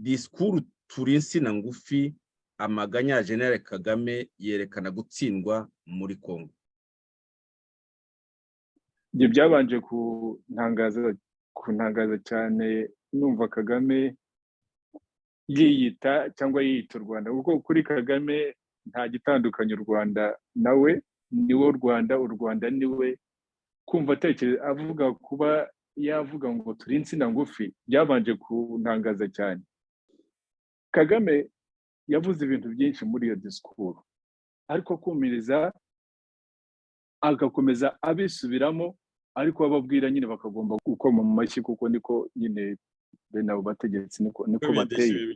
Disikuru Turi, Insina, Ngufi, Amaganya ya Jenerali Kagame yerekana gutsindwa muri Kongo. Ibyo byabanje kuntangaza cyane numva Kagame yiyita cyangwa yiyita u Rwanda, kuko kuri Kagame nta gitandukanye u Rwanda nawe niwo Rwanda, u Rwanda niwe. Kumva atekereza avuga kuba yavuga ngo turi insina ngufi byabanje kuntangaza cyane. Kagame yavuze ibintu byinshi muri iyo disikuru, ariko kumiriza agakomeza abisubiramo, ariko ababwira nyine bakagomba gukoma mu mashyi, kuko niko nyine bene abo bategetsi niko bateye.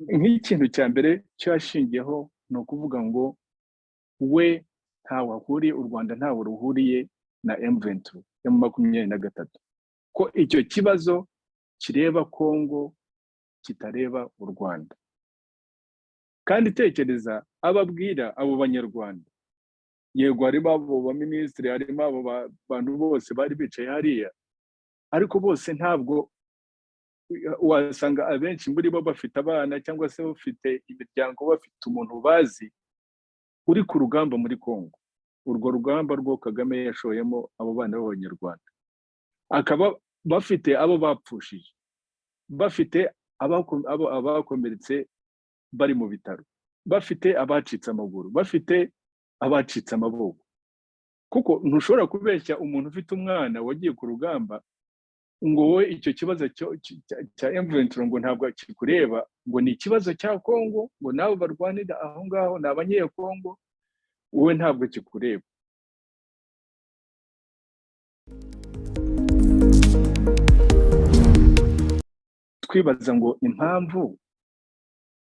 Nk'ikintu cya mbere cyashingiyeho ni ukuvuga ngo we ntawe ahuriye, u Rwanda ntawe ruhuriye na M23, ko icyo kibazo kireba Kongo kitareba u Rwanda. Kandi tekereza ababwira abo banyarwanda, yego harimo abo baminisitiri, harimo abo bantu bose bari bicaye hariya, ariko bose ntabwo wasanga abenshi muri bo bafite abana cyangwa se bafite imiryango, bafite umuntu bazi uri ku rugamba muri Kongo. Urwo rugamba rwo Kagame yashoyemo abo bana b'abanyarwanda, akaba bafite abo bapfushije, bafite abakomeretse bari mu bitaro, bafite abacitse amaguru, bafite abacitse amaboko. Kuko ntushobora kubeshya umuntu ufite umwana wagiye ku rugamba ngo wowe icyo kibazo cya M23 ngo ntabwo kikureba, ngo ni ikibazo cya Kongo, ngo nabo barwanira aho ngaho ni abanyekongo, wowe ntabwo kikureba. Twibaza ngo impamvu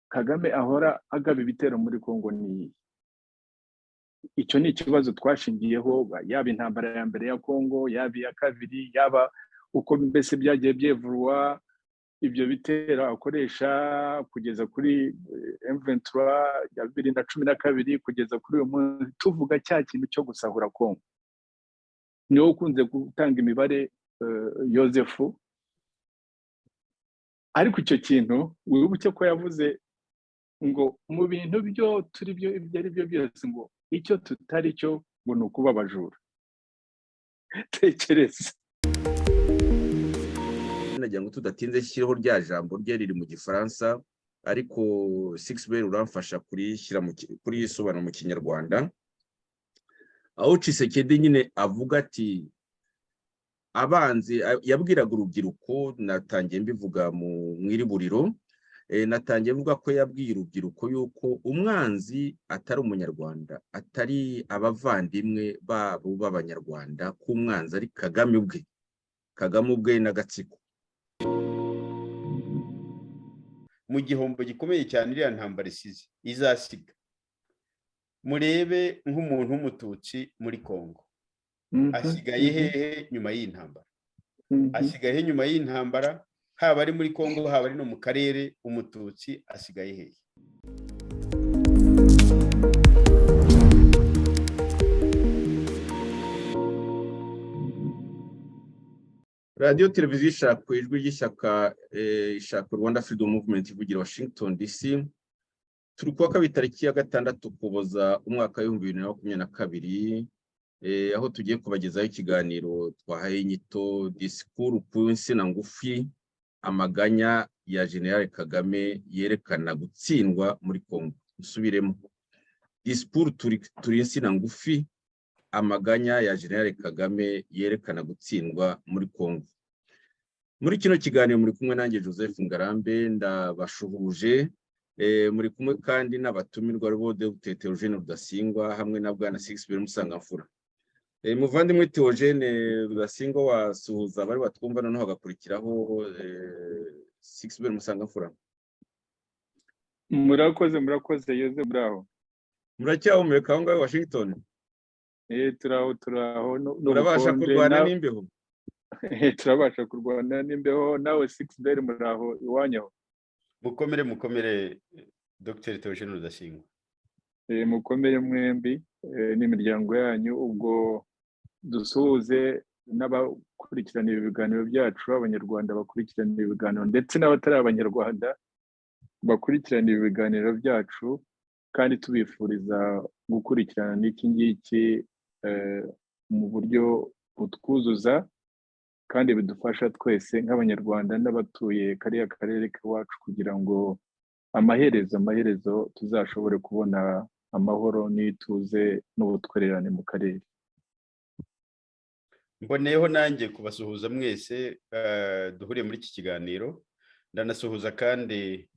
Kagame ahora agaba ibitero muri Kongo ni icyo ni ikibazo twashingiyeho, yaba intambara ya mbere ya Kongo, yaba iya kabiri, yaba uko mbese byagiye byevurwa ibyo bitero akoresha kugeza kuri M23 ya 2012 kugeza kuri uyu munsi, tuvuga cya kintu cyo gusahura Kongo. Niwo ukunze gutanga imibare Yosefu, ariko icyo kintu wibuke ko yavuze ngo mu bintu byo turi byo ibyo ari byo byose, ngo icyo tutari cyo ngo ni ukuba abajura. Tekereza. Nagira ngo tudatinze shyiraho rya jambo rye riri mu Gifaransa, ariko 6B uramfasha kuri isobanura mu Kinyarwanda, aho Tshisekedi nyine avuga ati abanzi, yabwiraga urubyiruko. Natangiye mbivuga mu iriburiro, natangiye mvuga ko yabwiye urubyiruko yuko umwanzi atari umunyarwanda, atari abavandimwe babo b'abanyarwanda, ko umwanzi ari Kagame ubwe n'agatsiko. Mu gihombo gikomeye cyane iriya ntambara izasiga, murebe nk'umuntu w'umututsi muri Kongo asigaye hehe nyuma y'intambara? Asigaye nyuma y'intambara, haba ari muri Kongo haba ari no mu karere, umututsi asigaye hehe? Radio televiziyo ishaka ijwi ry'ishyaka ishaka Rwanda Freedom Movement ivugira Washington DC. Turi kuwa Kw'itariki ya 6 Ukuboza umwaka wa 2022, aho tugiye kubagezaho ikiganiro twahaye inyito Disikuru ku Insina Ngufi, Amaganya ya Jenerali Kagame yerekana gutsindwa muri Kongo. Usubiremo: Disikuru Turi, Insina Ngufi, Amaganya ya Jenerali Kagame yerekana gutsindwa muri Kongo. Muri kino kiganiro muri kumwe nanjye Joseph Ngarambe, ndabashuhuje. Muri kumwe kandi n'abatumirwa bo Dr. Theogene Rudasingwa hamwe na Bwana 6B Musangamfura. Muvandimwe Theogene Rudasingwa wasuhuza bari batwumva, noneho hagakurikiraho 6B Musangamfura. Murakoze Yoze, bravo. Muracyahumeka aho ngaho Washington? Turaho urabasha kurwana n'imbeho? Turabasha kurwana n'imbeho. Nawe 6B muraho iwanyaho? Mukomere Dr. Theogene Rudasingwa. Mukomere mwembi n'imiryango yanyu. Ubwo dusuhuze n'abakurikirana ibiganiro byacu, abanyarwanda bakurikirana ibiganiro ndetse n'abatari abanyarwanda bakurikirana ibiganiro byacu, kandi tubifuriza gukurikirana n'iki ngiki mu buryo butwuzuza kandi bidufasha twese nk'abanyarwanda n'abatuye kariya karere k'iwacu, kugira ngo amaherezo tuzashobore kubona amahoro n'ituze n'ubutwererane mu karere. Mboneyeho nanjye kubasuhuza mwese duhuriye muri iki kiganiro, ndanasuhuza kandi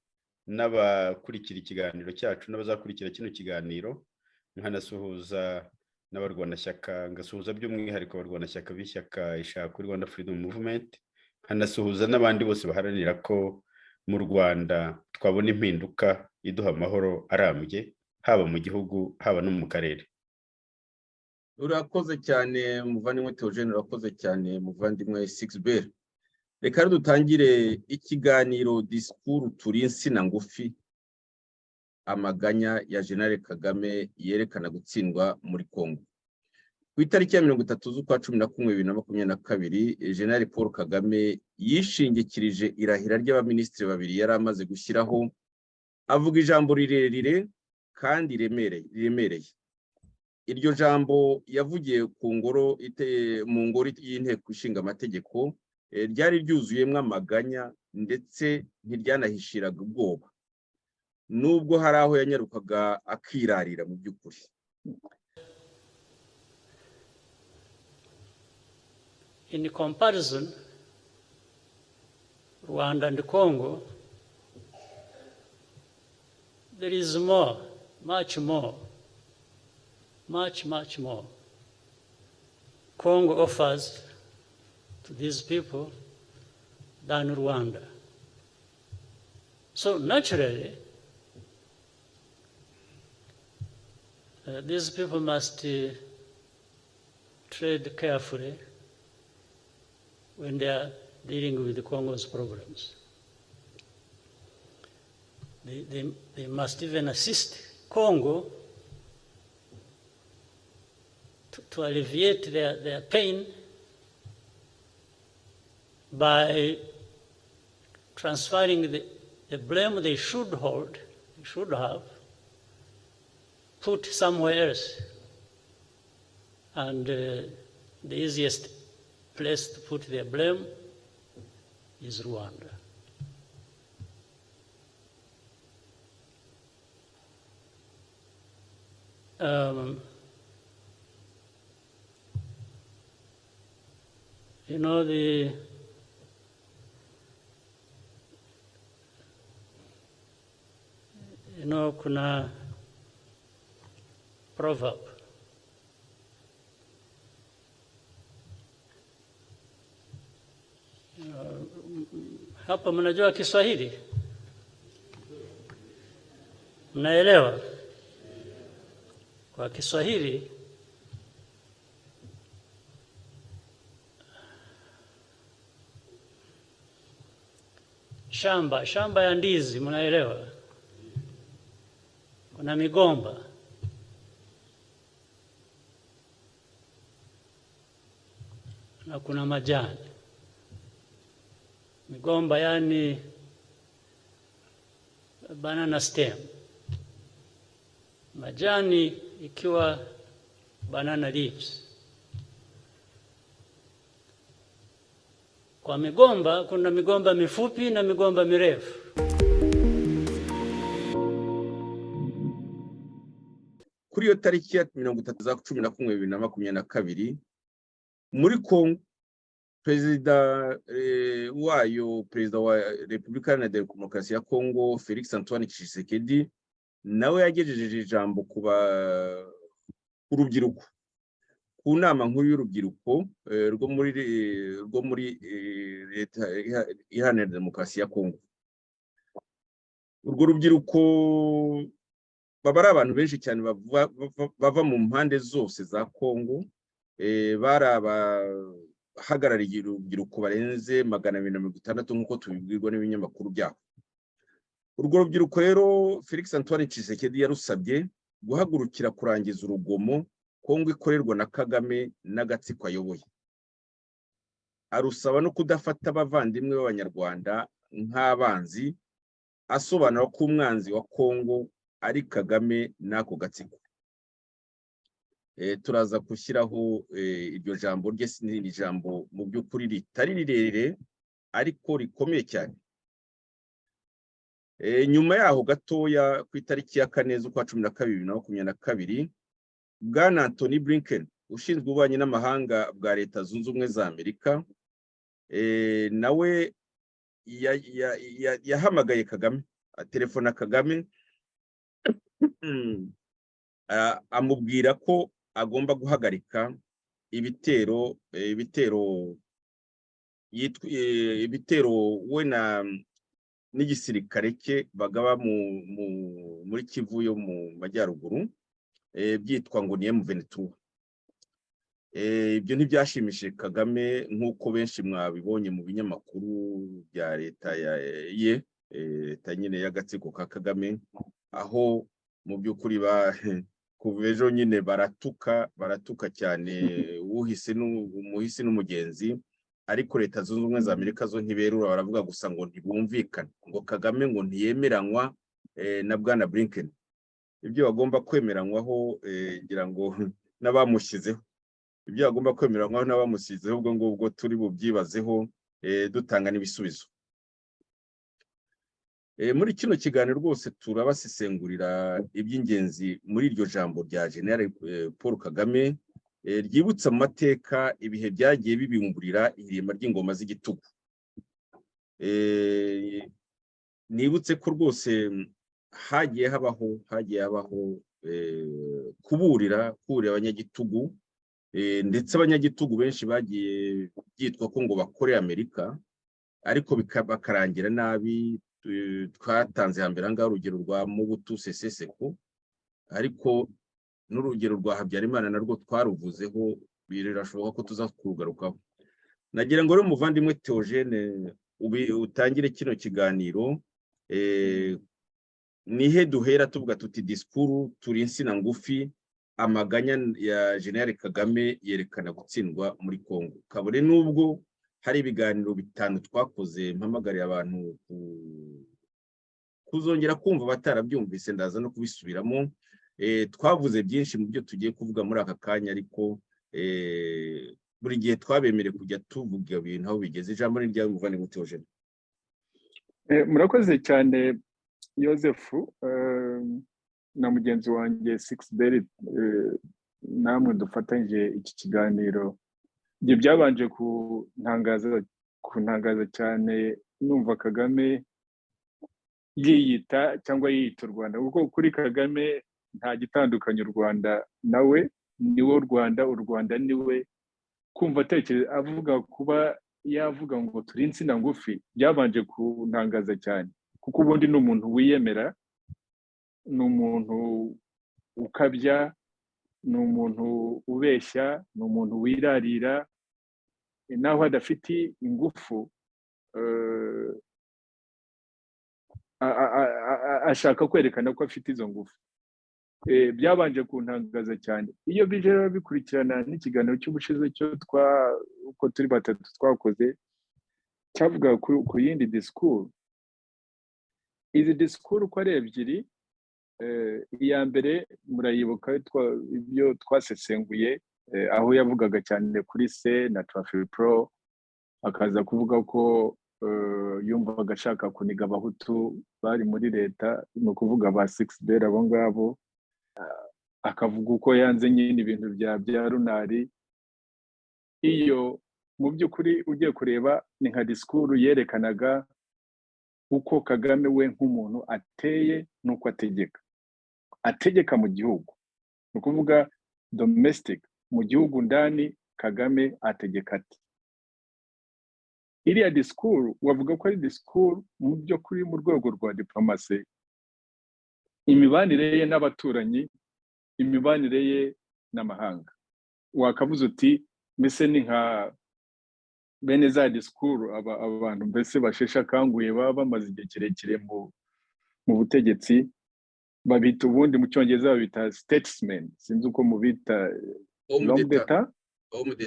n'abakurikira ikiganiro cyacu n'abazakurikira kino kiganiro, nkanasuhuza n'abarwanashyaka, ngasuhuza by'umwihariko abarwanashyaka b'ishyaka ishaka Rwanda Freedom Movement, nkanasuhuza n'abandi bose baharanira ko mu Rwanda twabona impinduka iduha amahoro arambye, haba mu gihugu haba no mu karere. Urakoze cyane muvandimwe Theogene, urakoze cyane muvandimwe 6B. Reka dutangire ikiganiro Disikuru Turi, Insina, Ngufi, Amaganya ya Jenerali Kagame yerekana gutsindwa muri Kongo. Kw'itariki ya 30 z'ukwa 11 2022, Jenerali Paulo KAGAME yishingikirije irahira ry'abaminisitiri babiri yari amaze gushyiraho, avuga ijambo rirerire kandi riremereye. Iryo jambo yavugiye ku ngoro mu ngoro y'inteko ishinga amategeko, ryari ryuzuyemo amaganya ndetse ntiryanahishiraga ubwoba, nubwo hari aho yanyarukaga akirarira mu by'ukuri. In comparison, Rwanda and Congo, there is more, much more, much more Congo offers to these people than Rwanda. So naturally, these people must tread carefully when they are dealing with the Congo's problems. They must even assist Congo to alleviate their pain by transferring the blame they should have, put somewhere else. And the easiest place to put their blame is Rwanda. You know, kuna proverb. Hapa mnajua Kiswahili? Mnaelewa? Kwa Kiswahili shamba ya ndizi, mnaelewa? Kuna migomba. Na kuna majani. Migomba yani banana stem. Majani ikiwa banana leaves. Kwa migomba kuna migomba mifupi na migomba mirefu. Kuri iyo tariki ya 30 za 11/2022 muri Kongo, perezida wa Repubulika Iharanira Demokarasi ya Kongo Félix Antoine TSHIISEKEDI nawe yagejeje ijambo ku urubyiruko ku nama nkuru y'urubyiruko rwo muri Leta Iharanira Demokarasi ya Kongo. Urwo rubyiruko baba ari abantu benshi cyane bava mu mpande zose za Kongo, bari abahagarariye urubyiruko barenze 260 nk'uko tubibwirwa n'ibinyamakuru byabo. Urwo rubyiruko rero Félix Antoine TSHIISEKEDI yarusabye guhagurukira kurangiza urugomo Kongo ikorerwa na Kagame n'agatsiko ayoboye. arusaba no kudafata abavandimwe b'Abanyarwanda nk'abanzi, asobanura ko umwanzi wa Kongo ari Kagame n'ako gatsiko. Turaza gushyiraho iryo jambo rye, ni jambo mu by'ukuri ritari rirerire ariko rikomeye cyane. Nyuma yaho gatoya ku itariki ya 4 z'ukwa 12 2022, Bwana Anthony Blinken ushinzwe ububanyi n'amahanga bwa Leta Zunze Ubumwe za Amerika nawe yahamagaye Kagame, telefona Kagame amubwira ko agomba guhagarika ibitero we n'igisirikare cye bagaba muri Kivu yo mu majyaruguru, byitwa ngo ni M23. Ibyo ntibyashimishije Kagame nk'uko benshi mwabibonye mu binyamakuru bya leta ye, leta nyine y'agatsiko ka Kagame, aho mu by'ukuri kuva ejo nyine baratuka cyane umuhisi n'umugenzi, ariko Leta Zunze Ubumwe za Amerika zo ntiberura, baravuga gusa ngo ntibumvikana, ngo Kagame ngo ntiyemeranywa na Bwana Blinken. Ibyo bagomba kwemeranywaho ngira ngo n'abamushyizeho, ibyo bagomba kwemeranywaho n'abamushyizeho, ubwo ngubwo turi bubyibazeho dutanga n'ibisubizo. Muri kino kiganiro rwose turabasesengurira iby'ingenzi muri iryo jambo rya Jenerali Paulo Kagame, ryibutsa mu mateka ibihe byagiye bibimburira ihirima ry'ingoma z'igitugu. Nibutse ko rwose hagiye habaho kuburira abanyagitugu, ndetse abanyagitugu benshi bagiye byitwa ko ngo bakore Amerika, ariko bakarangira nabi. Twatanze hambere ngaho urugero rwa Mobutu Sese Seko, ariko n'urugero rwa Habyarimana narwo twaruvuzeho, birashoboka ko tuza kugarukaho. Nagira ngo rero muvandimwe Theogene utangire kino kiganiro, nihe duhera tuvuga tuti Disikuru, Turi, Insina, Ngufi, Amaganya ya Jenerali Kagame yerekana gutsindwa muri Kongo. Kabone nubwo hari ibiganiro bitanu twakoze, mpamagariye abantu kuzongera kumva batarabyumvise, ndaza no kubisubiramo. Twavuze byinshi mu byo tugiye kuvuga muri aka kanya, ariko buri gihe twabemereye kujya tuvuga ibintu aho bigeze. Ijambo ni ryawe muvandimwe Theogene. Murakoze cyane Yosefu na mugenzi wanjye Sixbert, namwe dufatanyije iki kiganiro. Ibyo byabanje kuntangaza cyane numva Kagame yiyita cyangwa yiyita u Rwanda, kuko kuri Kagame nta gitandukanye u Rwanda nawe niwe Rwanda, u Rwanda niwe. Kumva atekereza avuga, kuba yavuga ngo Turi, Insina, Ngufi, byabanje kuntangaza cyane, kuko ubundi ni umuntu wiyemera, ni umuntu ukabya, ni umuntu ubeshya, ni umuntu wirarira, naho adafite ingufu ashaka kwerekana ko afite izo ngufu. Byabanje kuntangaza cyane. Iyo bije rero bikurikirana n'ikiganiro cy'ubushize cyo uko turi batatu twakoze, cyavuga ku yindi Disikuru. Izi Disikuru uko ari ebyiri, iya mbere murayibuka ibyo twasesenguye, aho yavugaga cyane kuri se na Traffic Pro, akaza kuvuga ko yumvaga ashaka kuniga abahutu bari muri leta, ni ukuvuga ba Sixbert abo ngabo, akavuga uko yanze nyine ibintu bya runari. Iyo mu by'ukuri ugiye kureba ni nka Disikuru yerekanaga uko Kagame we nk'umuntu ateye n'uko ategeka mu gihugu, ni ukuvuga domestic, mu gihugu ndani Kagame ategeka ati. Iriya Disikuru wavuga ko ari Disikuru mu by'ukuri mu rwego rwa diplomasi, imibanire ye n'abaturanyi, imibanire ye n'amahanga. Wakavuze uti mbese ni nka bene za Disikuru abantu mbese basheshe akanguye baba bamaze igihe kirekire mu butegetsi, babita ubundi mu Cyongereza babita statesmen, sinzi uko mubita l'homme d'etat,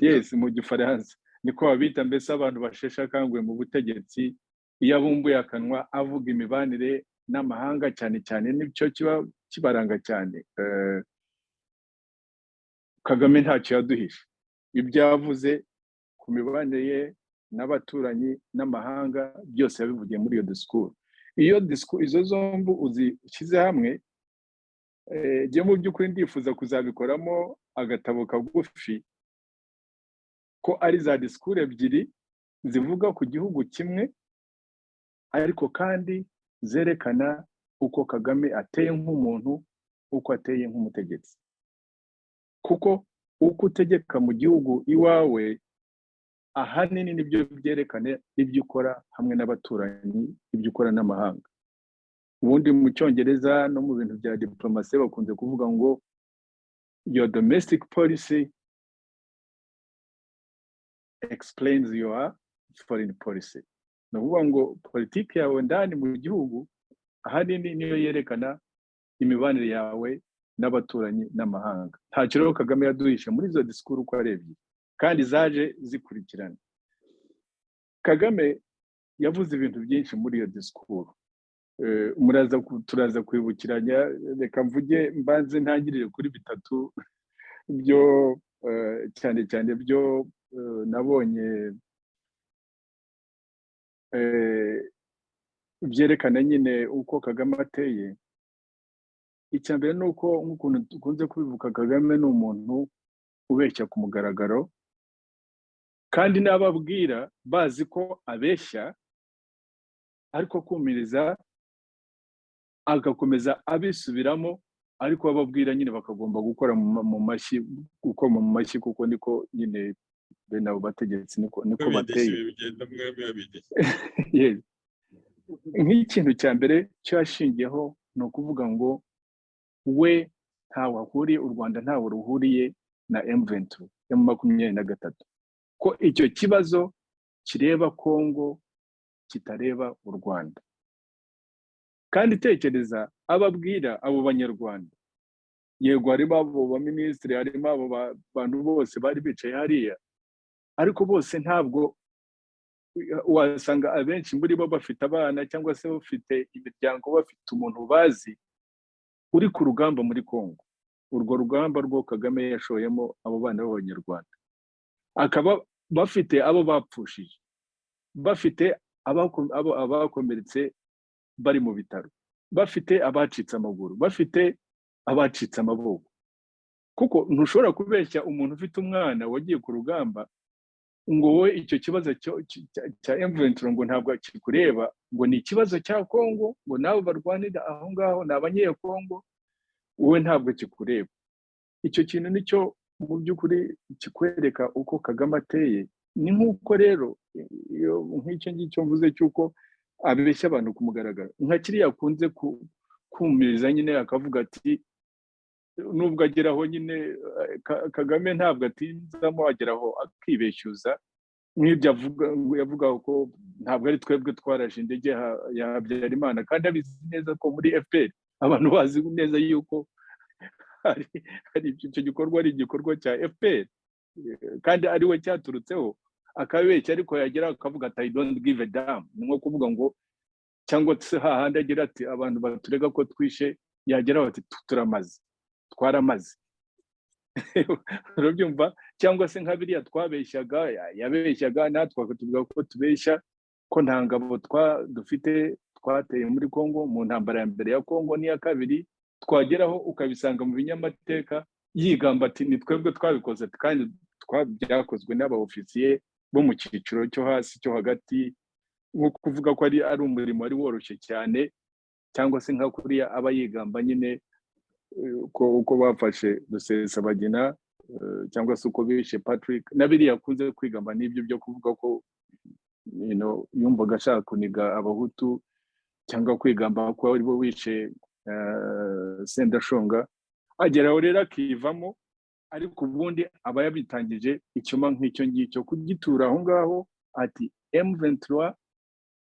yes mu Gifaransa. niko babita mbese abantu basheshe akanguhe mu butegetsi iyo abumbuye akanwa avuga imibanire n'amahanga cyane cyane nicyo kiba kibaranga cyane. Kagame ntacyo yaduhishe, ibyo yavuze ku mibanire ye n'abaturanyi n'amahanga byose yabivugiye muri iyo disikuru. Iyo disikuru izo zombi uzishyize hamwe, njye mu by'ukuri ndifuza kuzabikoramo agatabo kagufi ko ari za disikuru ebyiri zivuga ku gihugu kimwe ariko kandi zerekana uko Kagame ateye nk'umuntu, uko ateye nk'umutegetsi. Kuko uko utegeka mu gihugu iwawe ahanini nibyo byerekane ibyo ukora hamwe n'abaturanyi, ibyo ukora n'amahanga. Ubundi mu Cyongereza no mu bintu bya diplomasi bakunze kuvuga ngo your domestic policy explains your foreign policy. Ni ukuvuga ngo politiki yawe ndani mu gihugu ahanini niyo yerekana imibanire yawe n'abaturanyi n'amahanga. Ntacyo rero Kagame yaduhishe muri izo disikuru uko ari ebyiri kandi zaje zikurikirana. Kagame yavuze ibintu byinshi muri iyo disikuru. Turaza kwibukiranya, reka mvuge mbanze ntangirire kuri bitatu byo cyane cyane byo nabonye byerekana nyine uko Kagame ateye. Icya mbere ni uko nk'ukuntu dukunze kubivuga, Kagame ni umuntu ubeshya ku mugaragaro kandi n'ababwira bazi ko abeshya ariko kumiriza agakomeza abisubiramo, ariko bababwira nyine bakagomba gukora mu mashyi, gukoma mu mashyi, kuko niko nyine bene abo bategetsi niko bateye. Nk'ikintu cya mbere cyo yashingiyeho ni ukuvuga ngo we ntawe ahuriye, u Rwanda ntawe ruhuriye na M23, ko icyo kibazo kireba Kongo kitareba u Rwanda. Kandi tekereza ababwira abo banyarwanda, yego harimo abo baminisitiri, harimo abo bantu bose bari bicaye hariya, ariko bose ntabwo wasanga abenshi muri bo bafite abana cyangwa se bafite imiryango, bafite umuntu bazi uri ku rugamba muri Kongo. Urwo rugamba rwo Kagame yashoyemo abo bana b'abanyarwanda, akaba bafite abo bapfushije, bafite abakomeretse bari mu bitaro, bafite abacitse amaguru, bafite abacitse amaboko. Kuko ntushobora kubeshya umuntu ufite umwana wagiye ku rugamba ngo wowe icyo kibazo cya M23 ngo ntabwo kikureba, ngo ni ikibazo cya Kongo, ngo nabo barwanira aho ngaho ni abanyekongo, wowe ntabwo kikureba. Icyo kintu nicyo mu by'ukuri kikwereka uko Kagame ateye. Ni nk'uko rero nk'icyo ngicyo mvuze cy'uko abeshya abantu ku mugaragaro, nka kiriya akunze kumiriza nyine akavuga ati nubwo ageraho nyine Kagame ntabwo atinzamo, ageraho akibeshyuza nk'ibyo yavuga ko ntabwo ari twebwe twarashe indege ya Habyarimana, kandi abizi neza ko muri FPR abantu bazi neza yuko hari icyo gikorwa ari igikorwa cya FPR kandi ari we cyaturutseho, akabeshya ariko yagera akavuga ati I don't give a damn. Ni nko kuvuga ngo cyangwa se hahandi agira ati abantu baturega ko twishe, yageraho ati turamaze, twaramaze. Urabyumva? Cyangwa se nka biriya twabeshyaga, yabeshyaga natwe akatubwira ko tubeshya, ko nta ngabo dufite twateye muri Kongo mu ntambara ya mbere ya Kongo n'iya kabiri, twageraho ukabisanga mu binyamateka yigamba ati ni twebwe twabikoze, kandi byakozwe n'abaofisiye bo mu cyiciro cyo hasi cyo hagati, nko kuvuga ko ari umurimo wari woroshye cyane, cyangwa se nka kuriya aba yigamba nyine uko bafashe Rusesabagina cyangwa se uko bishe Patrick, na biriya akunze kwigamba n'ibyo byo kuvuga ko yumvaga ashaka kuniga abahutu, cyangwa kwigamba ko ari bo wishe Sendashonga. Ageraho rero akivamo, ariko ubundi aba yabitangije icyuma nk'icyo ngicyo kugitura aho ngaho ati M23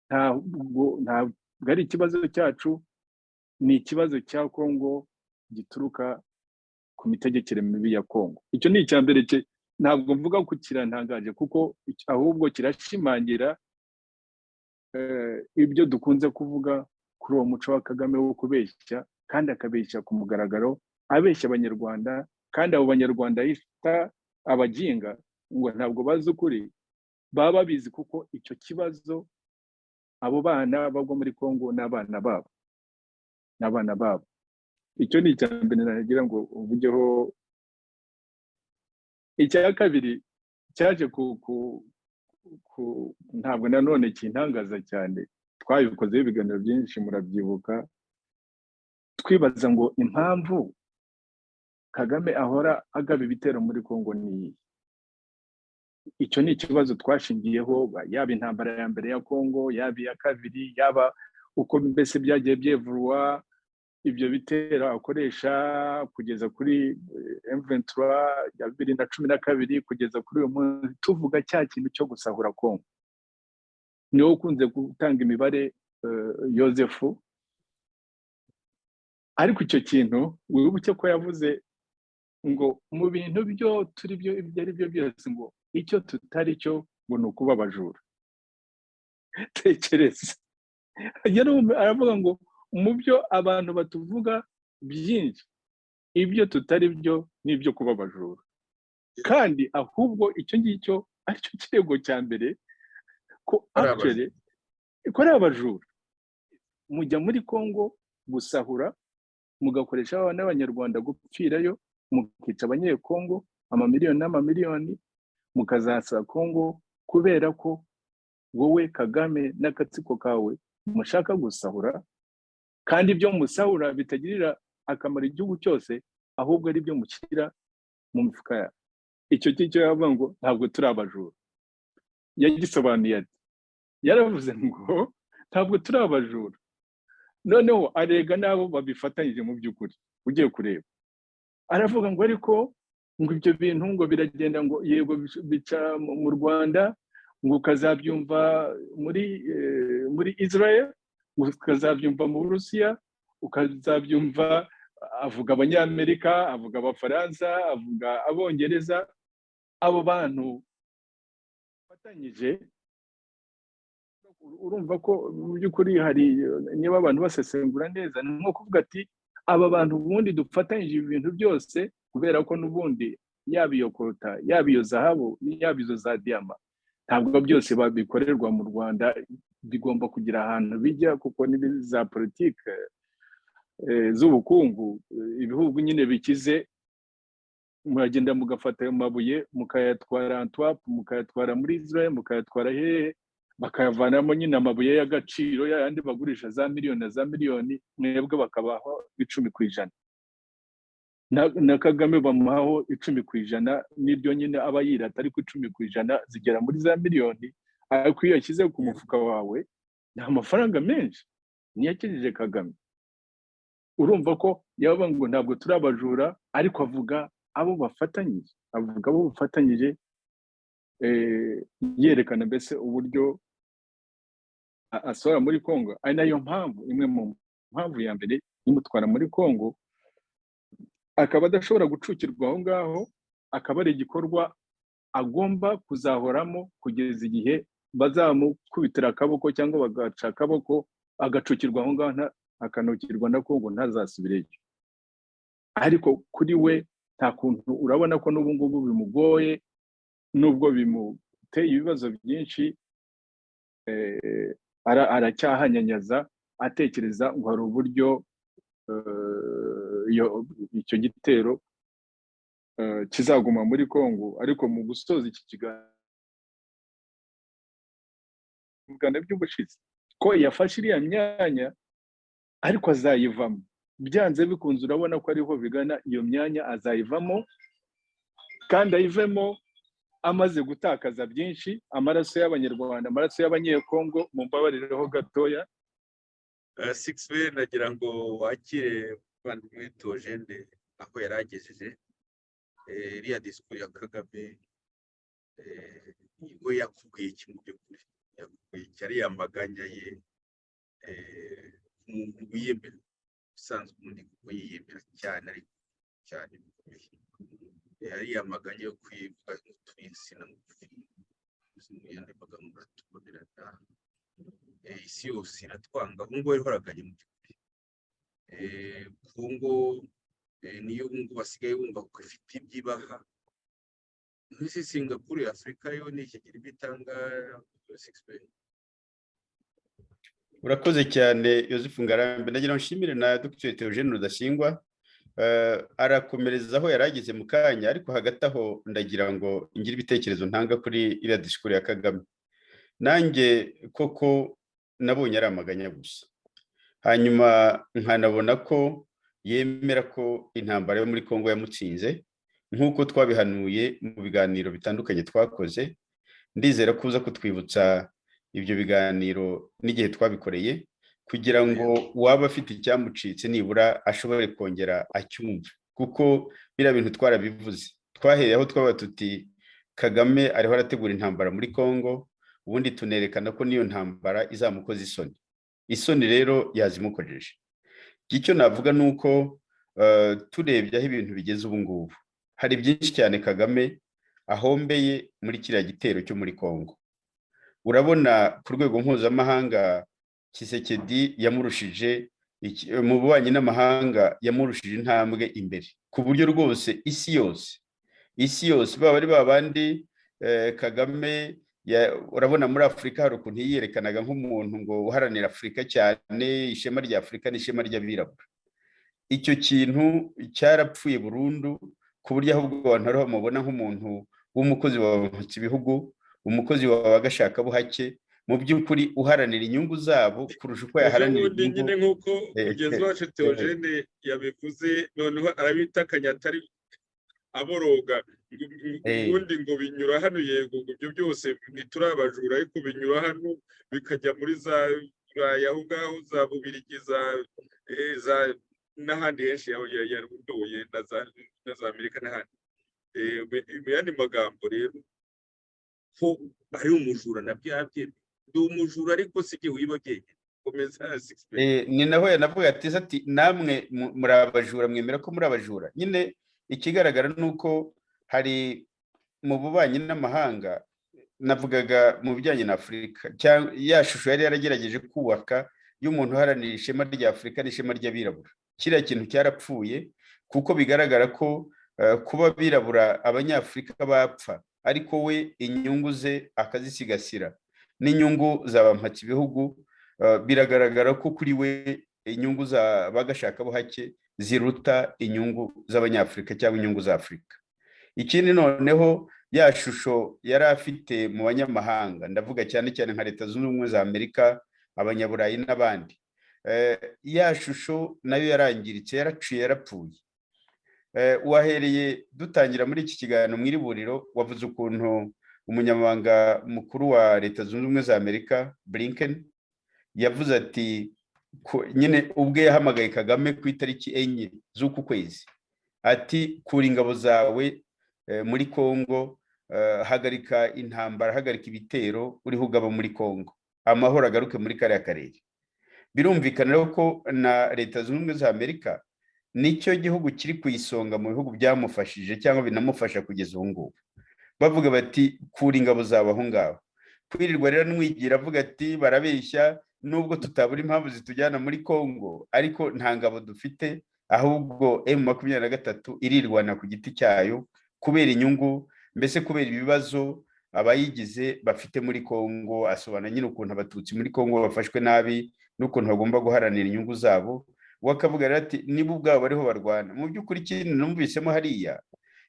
ntabwo ari ikibazo cyacu, ni ikibazo cya Kongo gituruka ku mitegekere mibi ya Kongo. Icyo ni icya mbere ntabwo mvuga ko kirantangaje kuko ahubwo kirashimangira ibyo dukunze kuvuga kuri uwo muco wa Kagame wo kubeshya, kandi akabeshya ku mugaragaro, abeshya abanyarwanda, kandi abo banyarwanda yita abaginga ngo ntabwo bazi ukuri, baba babizi kuko icyo kibazo abo bana bagwa muri Kongo n'abana babo. Icyo ni icya mbere nagira ngo uvugeho. Icya kabiri cyaje ntabwo nanone kintangaza cyane, twabikozeho ibiganiro byinshi murabyibuka, twibaza ngo impamvu Kagame ahora agaba ibitero muri Kongo ni icyo ni ikibazo twashingiyeho, yaba intambara ya mbere ya Kongo, yaba iya kabiri, yaba uko mbese byagiye byevurwa ibyo bitero akoresha kugeza kuri M23 ya 2012 kugeza kuri uyu munsi, tuvuga cya kintu cyo gusahura Kongo. Niwe ukunze gutanga imibare Yosefu, ariko icyo kintu wibuke ko yavuze ngo mu bintu byo turi byo ibyo ari byo byose ngo icyo tutari cyo ngo ni ukuba abajura. Tekereza, aravuga ngo mu byo abantu batuvuga byinshi, ibyo tutari byo n'ibyo kuba abajura, kandi ahubwo icyo ngicyo aricyo kirego cya mbere ko actually ko ari abajura. Mujya muri Kongo gusahura, mugakoresha n'abanyarwanda gupfirayo, mukica abanyekongo amamiliyoni n'amamiliyoni, mukazasa Kongo kubera ko wowe Kagame n'akatsiko kawe mushaka gusahura, kandi ibyo musahura bitagirira akamaro igihugu cyose, ahubwo ari byo mushyira mu mifuka yawe. Icyo cyo yavuga ngo ntabwo turi abajura, yagisobanuye ati, yaravuze ngo ntabwo turi abajura, noneho arega n'abo babifatanyije mu by'ukuri. Ugiye kureba aravuga ngo ariko ngo ibyo bintu ngo biragenda ngo yego bica mu Rwanda, ngo ukazabyumva muri Israel, ukazabyumva mu Burusiya, ukazabyumva avuga abanyamerika, avuga abafaransa, avuga abongereza. Abo bantu bafatanyije, urumva ko mu by'ukuri hari niba abantu basesengura neza, ni nko kuvuga ati aba bantu ubundi dufatanyije ibintu byose, kubera ko n'ubundi yaba iyo kota, yaba iyo zahabu, yaba izo za diyama, ntabwo byose babikorerwa mu Rwanda, bigomba kugira ahantu bijya, kuko ni za politike z'ubukungu. Ibihugu nyine bikize muragenda mugafata ayo mabuye mukayatwara Antwerp, mukayatwara muri Israel, mukayatwara hehe, bakayavanamo nyine amabuye y'agaciro yandi bagurisha za miliyoni na za miliyoni, mwebwe bakabaho 10%. Na Kagame bamuhaho 10%, n'ibyo nyine aba yirata, ariko 10% zigera muri za miliyoni. Ariko iyo yashyize ku mufuka wawe nta mafaranga menshi, niyakirije Kagame. Urumva ko yavuga ngo ntabwo turi abajura, ariko avuga abo bafatanyije, yerekana mbese uburyo asohora muri Kongo. Ari nayo mpamvu, imwe mu mpamvu ya mbere imutwara muri Kongo, akaba adashobora gucukirwa aho ngaho, akaba ari igikorwa agomba kuzahoramo kugeza igihe bazamukubitira akaboko cyangwa bagaca akaboko, agacukirwa aho ngaho, akanukirwa na Kongo, ntazasubireyo. Ariko kuri we nta kuntu, urabona ko n'ubu ngubu bimugoye, nubwo bimuteye ibibazo byinshi, aracyahanyanyaza atekereza ngo hari uburyo icyo gitero kizaguma muri Kongo. Ariko mu gusoza iki kiganiro by'ubushize ko yafashe iriya myanya, ariko azayivamo byanze bikunze. Urabona ko ariho bigana, iyo myanya azayivamo, kandi ayivemo amaze gutakaza byinshi, amaraso y'abanyarwanda, amaraso y'abanyekongo. Mumbabaririreho gatoya. 6 nagira ngo wakire bandimwe Tojende aho yaragejeje iriya disikuru ya Kagame. We yakuguye kimwe by'ukuri, yakuguye cyari Amaganya ye, umuntu wiyemera usanzwe, undi kuko yiyemera cyane, ariko cyane bikomeye. yari Amaganya yo kwivuga Turi, Insina, Ngufi, mu yandi magambo atubonerana, isi yose iratwanga. Ubu ngubu ariho araganye mu by'ukuri. Kongo niyo ubu ngubu basigaye bumva ko ifite ibyibaha. Nk'isi Singapore ya Afurika yo ni iki kiri bitanga 6 urakoze cyane Yozefu Ngarambe. Ndagira nshimire na Dr. Theogene Rudasingwa arakomereza aho yarageze mu kanya, ariko hagati aho ndagira ngo ngire ibitekerezo ntanga kuri iriya disikuru ya Kagame. Nanjye koko nabonye ari amaganya gusa, hanyuma nkanabona ko yemera ko intambara yo muri Kongo yamutsinze nk'uko twabihanuye mu biganiro bitandukanye twakoze. Ndizera kuza kutwibutsa ibyo biganiro n'igihe twabikoreye kugira ngo waba afite icyamucitse nibura ashobore kongera acyumva, kuko biriya bintu twarabivuze. Twahereye aho twaba tuti Kagame ariho arategura intambara muri Kongo, ubundi tunerekana ko niyo ntambara izamukoza isoni. Isoni rero yazimukojeje. Icyo navuga ni uko turebye aho ibintu bigeze ubu ngubu, hari byinshi cyane Kagame ahombeye muri kiriya gitero cyo muri Kongo. Urabona ku rwego mpuzamahanga Tshisekedi yamurushije mu bubanyi n'amahanga, yamurushije intambwe imbere ku buryo rwose isi yose baba ari babandi Kagame urabona muri Afurika hari ukuntu yiyerekanaga nk'umuntu ngo uharanira Afurika cyane, ishema rya Afurika n'ishema ry'abirabura. Icyo kintu cyarapfuye burundu ku buryo ahubwo abantu ariho bamubona nk'umuntu w'umukozi wabamutse ibihugu, umukozi w'agashakabuhake, mu by'ukuri uharanira inyungu zabo kurusha uko yaharanira inyungu. Nyine nk'uko mugenzi wacu Theogene yabivuze, noneho arabitakanya atari aboroga ubundi ngo binyura hano. Yego ibyo byose ntiturabajura, ariko binyura hano bikajya muri za Buraya aho ngaho, za Bubirigi, za n'ahandi henshi yarudoye na za Amerika n'ahandi. Mu yandi magambo rero ko ari umujura nabyabye, ndi umujura ariko si igihe wibageye. Ni naho yanavuga ati namwe muri abajura, mwemera ko muri abajura. Nyine ikigaragara ni uko hari mu bubanyi n'amahanga, navugaga mu bijyanye na Afurika, ya shusho yari yaragerageje kubaka y'umuntu uharanira ishema rya Afurika n'ishema ry'abirabura. Kiriya kintu cyarapfuye, kuko bigaragara ko kuba abirabura Abanyafurika bapfa, ariko we inyungu ze akazisigasira n'inyungu z'abampatse ibihugu. Biragaragara ko kuri we inyungu z'abagashakabuhake ziruta inyungu z'Abanyafurika cyangwa inyungu za Afurika. Ikindi noneho ya shusho yari afite mu banyamahanga, ndavuga cyane cyane nka Leta Zunze Ubumwe za Amerika, Abanyaburayi n'abandi, ya shusho nayo yarangiritse, yaraciye, yarapfuye. Wahereye dutangira muri iki kiganiro mu iriburiro, wavuze ukuntu umunyamabanga mukuru wa Leta Zunze Ubumwe za Amerika Blinken yavuze ati nyine ubwe yahamagaye Kagame ku itariki 4 z'uku kwezi, ati kura ingabo zawe muri Kongo, hagarika intambara, hagarika ibitero uriho ugaba muri Kongo, amahoro agaruke muri kariya karere. Birumvikana rero ko na Leta Zunze Ubumwe za Amerika nicyo gihugu kiri ku isonga mu bihugu byamufashije cyangwa binamufasha kugeza ubu ngubu. Bavuga bati kura ingabo zawe aho ngaho. Kwirirwa rero nwigira avuga ati barabeshya, nubwo tutabura impamvu zitujyana muri Kongo, ariko nta ngabo dufite, ahubwo M23 irirwana ku giti cyayo kubera inyungu, mbese kubera ibibazo abayigize bafite muri Kongo. Asobanura nyine ukuntu Abatutsi muri Kongo bafashwe nabi n'ukuntu bagomba guharanira inyungu zabo. Wakavuga rero ati niba ubwabo bariho barwana. Mu by'ukuri ikintu numvisemo hariya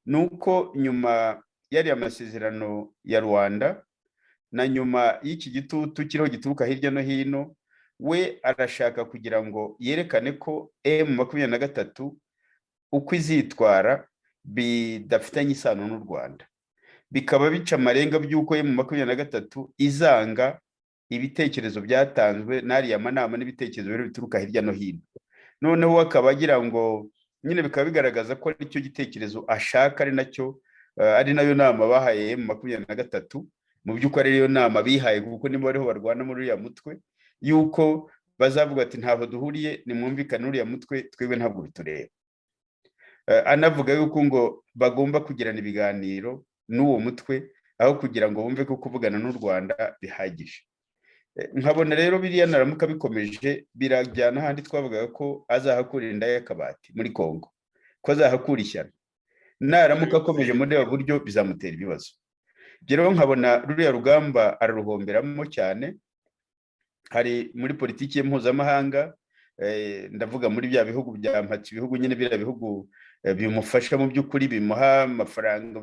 ni uko nyuma yari amasezerano ya Rwanda na nyuma y'iki gitutu kiriho gituruka hirya no hino, we arashaka kugira ngo yerekane ko M23 uko izitwara bidafitanye isano n'u Rwanda, bikaba bica amarenga by'uko M23 izanga ibitekerezo byatanzwe n'ariya manama n'ibitekerezo biri bituruka hirya no hino. Noneho akaba agira ngo nyine bikaba bigaragaza ko ari cyo gitekerezo ashaka, ari nayo nama bahaye M23. Mu by'ukuri ariyo nama bihaye, kuko niba bariho barwana muri uriya mutwe, yuko bazavuga ati ntaho duhuriye, nimwumvikane uriya mutwe, twebwe ntabwo bitureba. anavuga yuko ngo bagomba kugirana ibiganiro n'uwo mutwe aho kugira ngo bumve ko kuvugana n'u Rwanda bihagije. Nkabona rero biriya naramuka bikomeje birajyana ahandi twavugaga ko azahakura inda y'akabati muri Kongo, ko azahakura ishyano. Naramuka akomeje muri abo buryo bizamutera ibibazo. Rero nkabona ruriya rugamba araruhomberamo cyane. Hari muri politiki mpuzamahanga, ndavuga muri bya bihugu bya mpatsi, ibihugu nyine biriya bihugu bimufasha mu by'ukuri, bimuha amafaranga,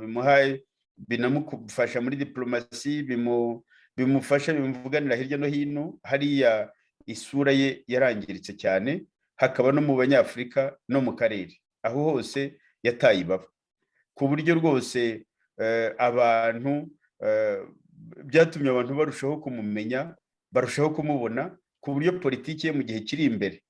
binamufasha muri diplomasi, bimufasha bimuvuganira hirya no hino. Hariya isura ye yarangiritse cyane, hakaba no mu banyafurika no mu karere, aho hose yataye ibaba, ku buryo rwose abantu byatumye abantu barushaho kumumenya, barushaho kumubona, ku buryo politiki ye mu gihe kiri imbere,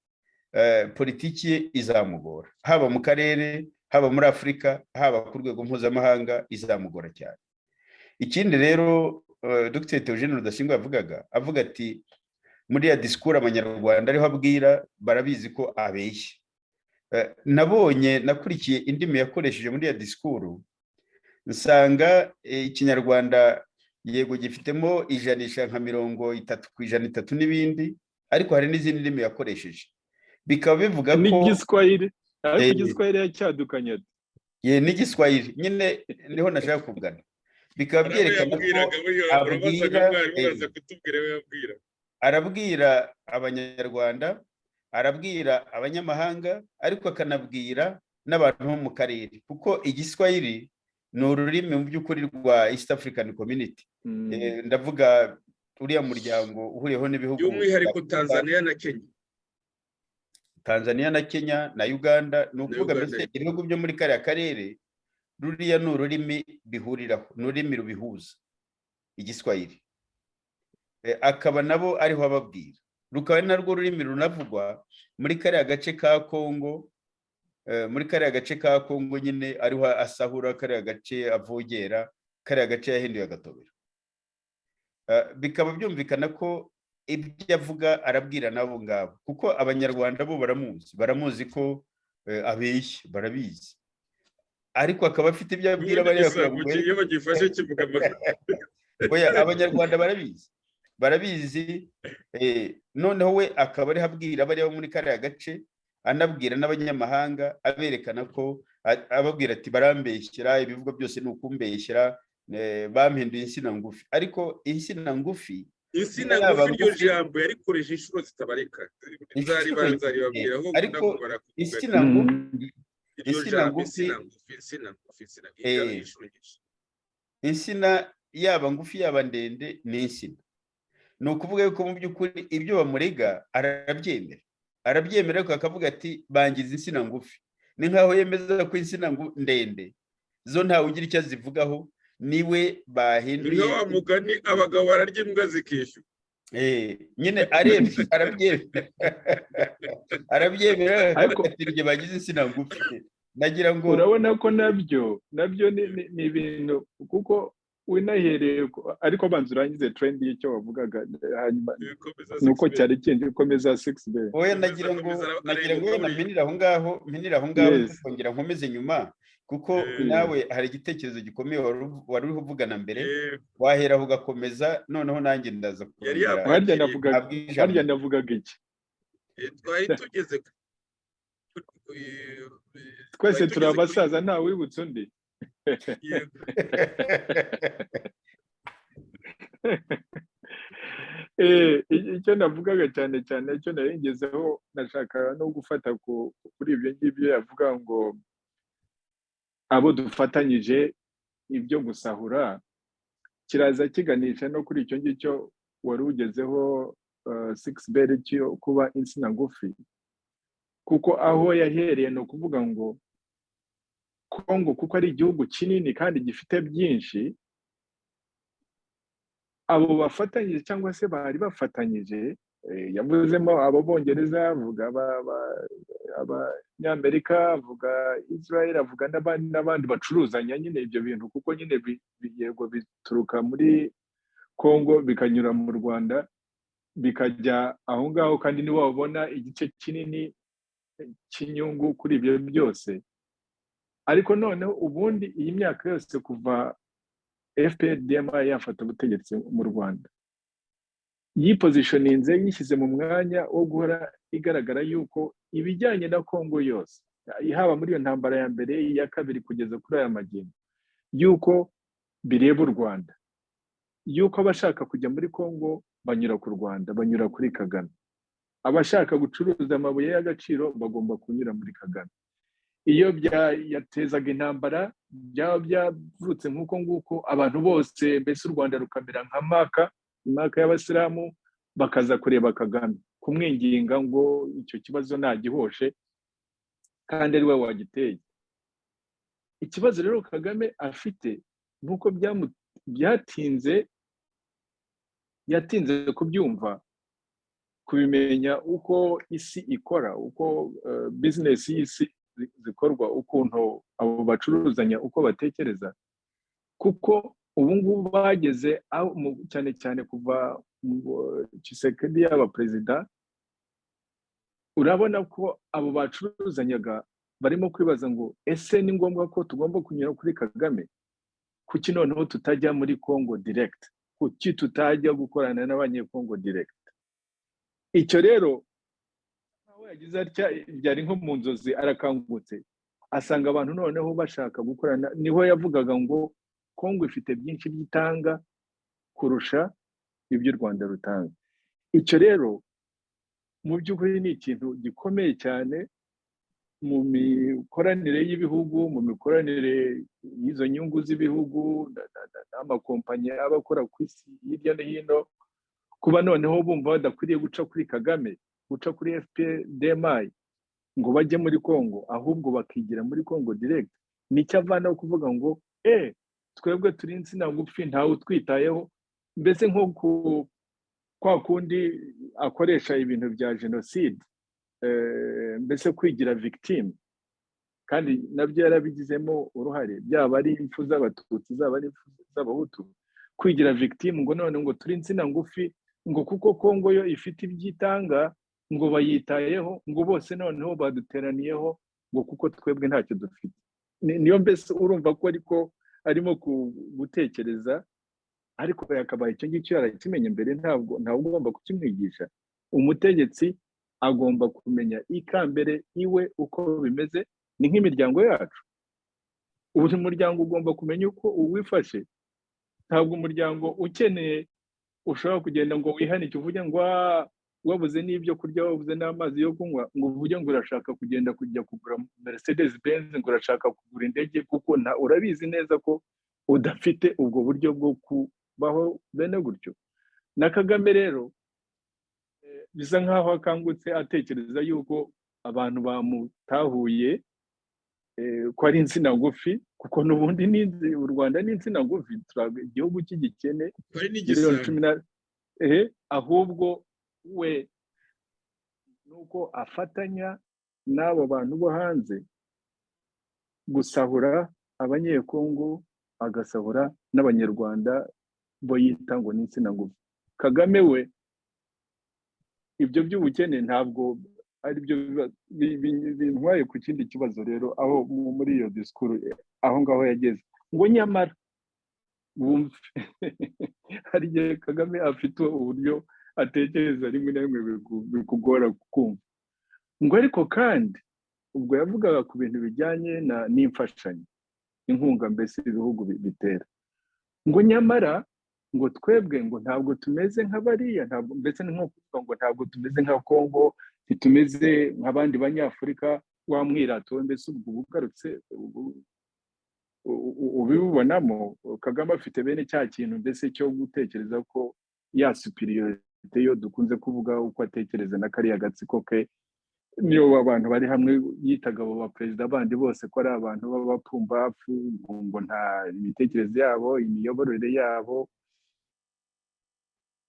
politiki ye izamugora, haba mu karere, haba muri Afurika, haba ku rwego mpuzamahanga, izamugora cyane. Ikindi rero Dr. Theogene Rudasingwa avuga ati muri ya disikuru abanyarwanda ariho abwira barabizi ko abeshya. Nabonye nakurikiye indimi yakoresheje muri ya disikuru, nsanga ikinyarwanda yego gifitemo ijanisha nka 30% n'ibindi, ariko hari n'izindi ndimi yakoresheje bikaba bivuga ko n'igiswahili, ariko igiswahili yacyadukanye n'igiswahili nyine niho nashaka kugana. Bikaba byerekana ko arabwira abanyarwanda, arabwira abanyamahanga, ariko akanabwira n'abantu bo mu karere, kuko igiswahili ni ururimi mu by'ukuri rwa East African Community. Ndavuga uriya muryango uhuriyeho n'ibihugu by'umwihariko Tanzania na Kenya na Uganda, ni ukuvuga mbese ibihugu byo muri kariya karere. Ruriya ni ururimi bihuriraho, ni ururimi rubihuza, igiswahili. Akaba nabo ariho ababwira, rukaba ari narwo rurimi runavugwa muri kariya gace ka Kongo, muri kariya gace ka Kongo nyine ariho asahura, kariya gace avogera, kariya gace yahinduye agatobero. Bikaba byumvikana ko ibyo avuga arabwira nabo ngabo, kuko abanyarwanda bo baramuzi ko abeshya, barabizi, ariko akaba afite ibyo abwira abanyarwanda barabizi. Noneho we akaba ari habwira bari muri kariya gace, anabwira n'abanyamahanga, aberekana ko ababwira ati barambeshyira, ibivuga byose ni ukumbeshyira, bampinduye insina ngufi. Ariko insina ngufi iryo jambo yarikoresheje inshuro zitabarika, ariko insina ngufi, insina yaba ngufi yaba ndende ni insina. Ni ukuvuga yuko mu by'ukuri ibyo bamurega arabyemera, ariko akavuga ati bangiza insina ngufi. Ni nkaho yemeza ko insina ndende zo ntawe ugira icyo zivugaho, niwe bahinduye. Niyo wa mugani abagabo bararya imbwa zikishyura. Nyine arabyemera ariko atirye bagize insina ngufi. Nagira ngo urabona ko nabyo ni ibintu, kuko winahereye, ariko banza urangize trend y'icyo wavugaga, hanyuma nuko cyari kindi komeza 6B. Oya, nagira ngo naminira aho ngaho kongera nkomeze nyuma, kuko nawe hari igitekerezo gikomeye wari uri kuvugana mbere, wahera ugakomeza, noneho nanjye ndaza kugira. Harya navugaga iki? Twari tugeze twese turi abasaza, nta wibutse undi. Icyo navugaga cyane icyo narengezeho, nashaka no gufata kuri ibyo ngibyo yavuga ngo abo dufatanyije ibyo gusahura, kiraza kiganisha no kuri icyo ngicyo wari ugezeho 6B cyo kuba insina ngufi, kuko aho yahereye no kuvuga ngo Kongo kuko ari igihugu kinini kandi gifite byinshi, abo bafatanyije cyangwa se bari bafatanyije, yavuzemo abo Bongereza, avuga abanyamerika, avuga Israel, avuga n'abandi bacuruzanya nyine ibyo bintu, kuko nyine yego bituruka muri Kongo bikanyura mu Rwanda bikajya aho ngaho, kandi nibo babona igice kinini cy'inyungu kuri ibyo byose. ariko noneho ubundi iyi myaka yose kuva FPR-DMI yafata ubutegetsi mu Rwanda yipositioninze yishyize mu mwanya wo guhora igaragara yuko ibijyanye na Kongo yose haba muri iyo ntambara ya mbere iya kabiri kugeza kuri aya magingo yuko bireba u Rwanda, yuko abashaka kujya muri Kongo banyura ku Rwanda, banyura kuri Kagame, abashaka gucuruza amabuye y'agaciro bagomba kunyura muri Kagame. Iyo yatezaga intambara byaba byavutse nk'uko nguko abantu bose mbese u Rwanda rukamera nka Maka y'abasilamu bakaza kureba Kagame kumwinginga ngo icyo kibazo nagihoshe kandi ari we wagiteye. Ikibazo rero Kagame afite nuko yatinze kubyumva, kubimenya uko isi ikora, uko business y'isi zikorwa, ukuntu abo bacuruzanya uko batekereza, kuko ubu ngubu bageze cyane cyane kuva Tshisekedi yaba perezida, urabona ko abo bacuruzanyaga barimo kwibaza ngo ese ni ngombwa ko tugomba kunyura kuri Kagame? Kuki noneho tutajya muri Kongo direct? Kuki tutajya gukorana n'abanyekongo direct? Icyo rero aho yagize atya byari nko mu nzozi, arakangutse asanga abantu noneho bashaka gukorana. Niho yavugaga ngo Kongo ifite byinshi byitanga kurusha ibyo u Rwanda rutanga. Icyo rero mu by'ukuri ni ikintu gikomeye cyane mu mikoranire y'ibihugu, mu mikoranire y'izo nyungu z'ibihugu n'amakompanyi abakora ku isi hirya no hino, kuba noneho bumva badakwiriye guca kuri Kagame, guca kuri FPR-DMI ngo bajye muri Kongo, ahubwo bakigira muri Kongo direct. Nicyo avanaho kuvuga ngo twebwe turi insina ngufi ntawe utwitayeho, mbese nko kwa kundi akoresha ibintu bya genocide, mbese kwigira victim, kandi nabyo yarabigizemo uruhare, byaba ari impfu z'abatutsi zaba ari impfu z'abahutu, kwigira victim ngo none ngo turi insina ngufi, ngo kuko Kongo yo ifite ibyitanga ngo bayitayeho, ngo bose noneho baduteraniyeho ngo kuko twebwe ntacyo dufite. Niyo mbese urumva ko arimo gutekereza, ariko yakabaye icyo ngicyo yarakimenye mbere, ntabwo ugomba kukimwigisha. Umutegetsi agomba kumenya ikambere iwe uko bimeze. Ni nk'imiryango yacu, buri muryango ugomba kumenya uko uwifashe. Ntabwo umuryango ukeneye ushobora kugenda ngo wihanike uvuge ngo wabuze n'ibyo kurya, wabuze n'amazi yo kunywa, ngo uvuge ngo urashaka kujya kugura Mercedes Benz, ngo urashaka kugura indege, kuko urabizi neza ko udafite ubwo buryo bwo kubaho bene gutyo. Na Kagame rero bisa nkaho akangutse atekereza yuko abantu bamutahuye ko ari insina ngufi, kuko n'ubundi u Rwanda ni insina ngufi, igihugu cy'igikene, ahubwo we nuko afatanya n'abo bantu bo hanze gusahura abanyekongo, agasahura n'abanyarwanda bo yita ngo ni insina ngufi. Kagame we ibyo by'ubukene ntabwo ari byo bintwaye ku kindi kibazo rero, aho muri iyo disikuru aho ngaho yageze ngo nyamara wumve hari igihe Kagame afite uburyo atekereza rimwe na rimwe bikugora kumva, ngo ariko kandi ubwo yavugaga ku bintu bijyanye n'imfashanyo, inkunga mbese ibihugu bitera, ngo nyamara ngo twebwe ngo ntabwo tumeze nk'abariya, ntabwo mbese ni nko kuvuga ngo ntabwo tumeze nka Kongo, ntitumeze nk'abandi banyafurika, wa mwirato mbese ubwo bugarutse ubibonamo. Kagame afite bene cya kintu mbese cyo gutekereza ko ya superiorite yo dukunze kuvuga, uko atekereza na kariya gatsiko ke, niyo abantu bari hamwe yitaga abo baperezida bandi bose ko ari abantu b'abapfumbafu, ngo nta imitekerereze yabo, imiyoborere yabo,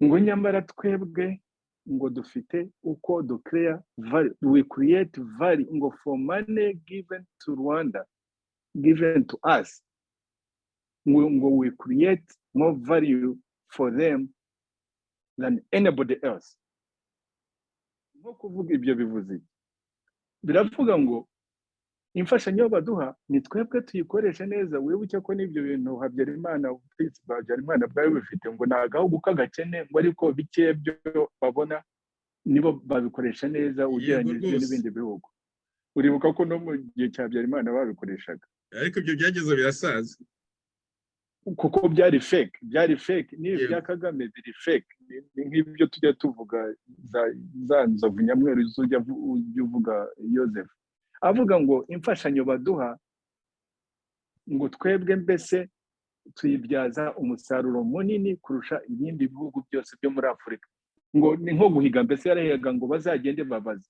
ngo nyamara twebwe ngo dufite uko ducreate value, we create value, ngo for money given to Rwanda, given to us, ngo we create more value for them than anybody else. Nko kuvuga ibyo bivuze biravuga ngo imfashanyo baduha ni twebwe tuyikoresha neza. Wibuke ko n'ibyo bintu Habyarimana bwari bifite ngo ni agahugu k'agakene, ngo ariko bike byo babona nibo babikoresha neza ugereranyije n'ibindi bihugu. Uribuka ko no mu gihe cya Habyarimana babikoreshaga, ariko ibyo byageze birasaza kuko byari fake n'ibi bya Kagame biri fake. Nk'ibyo tujya tuvuga za nzovu nyamweru ujya uvuga Joseph avuga ngo imfashanyo baduha ngo twebwe mbese tuyibyaza umusaruro munini kurusha ibindi bihugu byose byo muri Afurika, ngo ni nko guhiga, mbese yarahiga ngo bazagende babaze.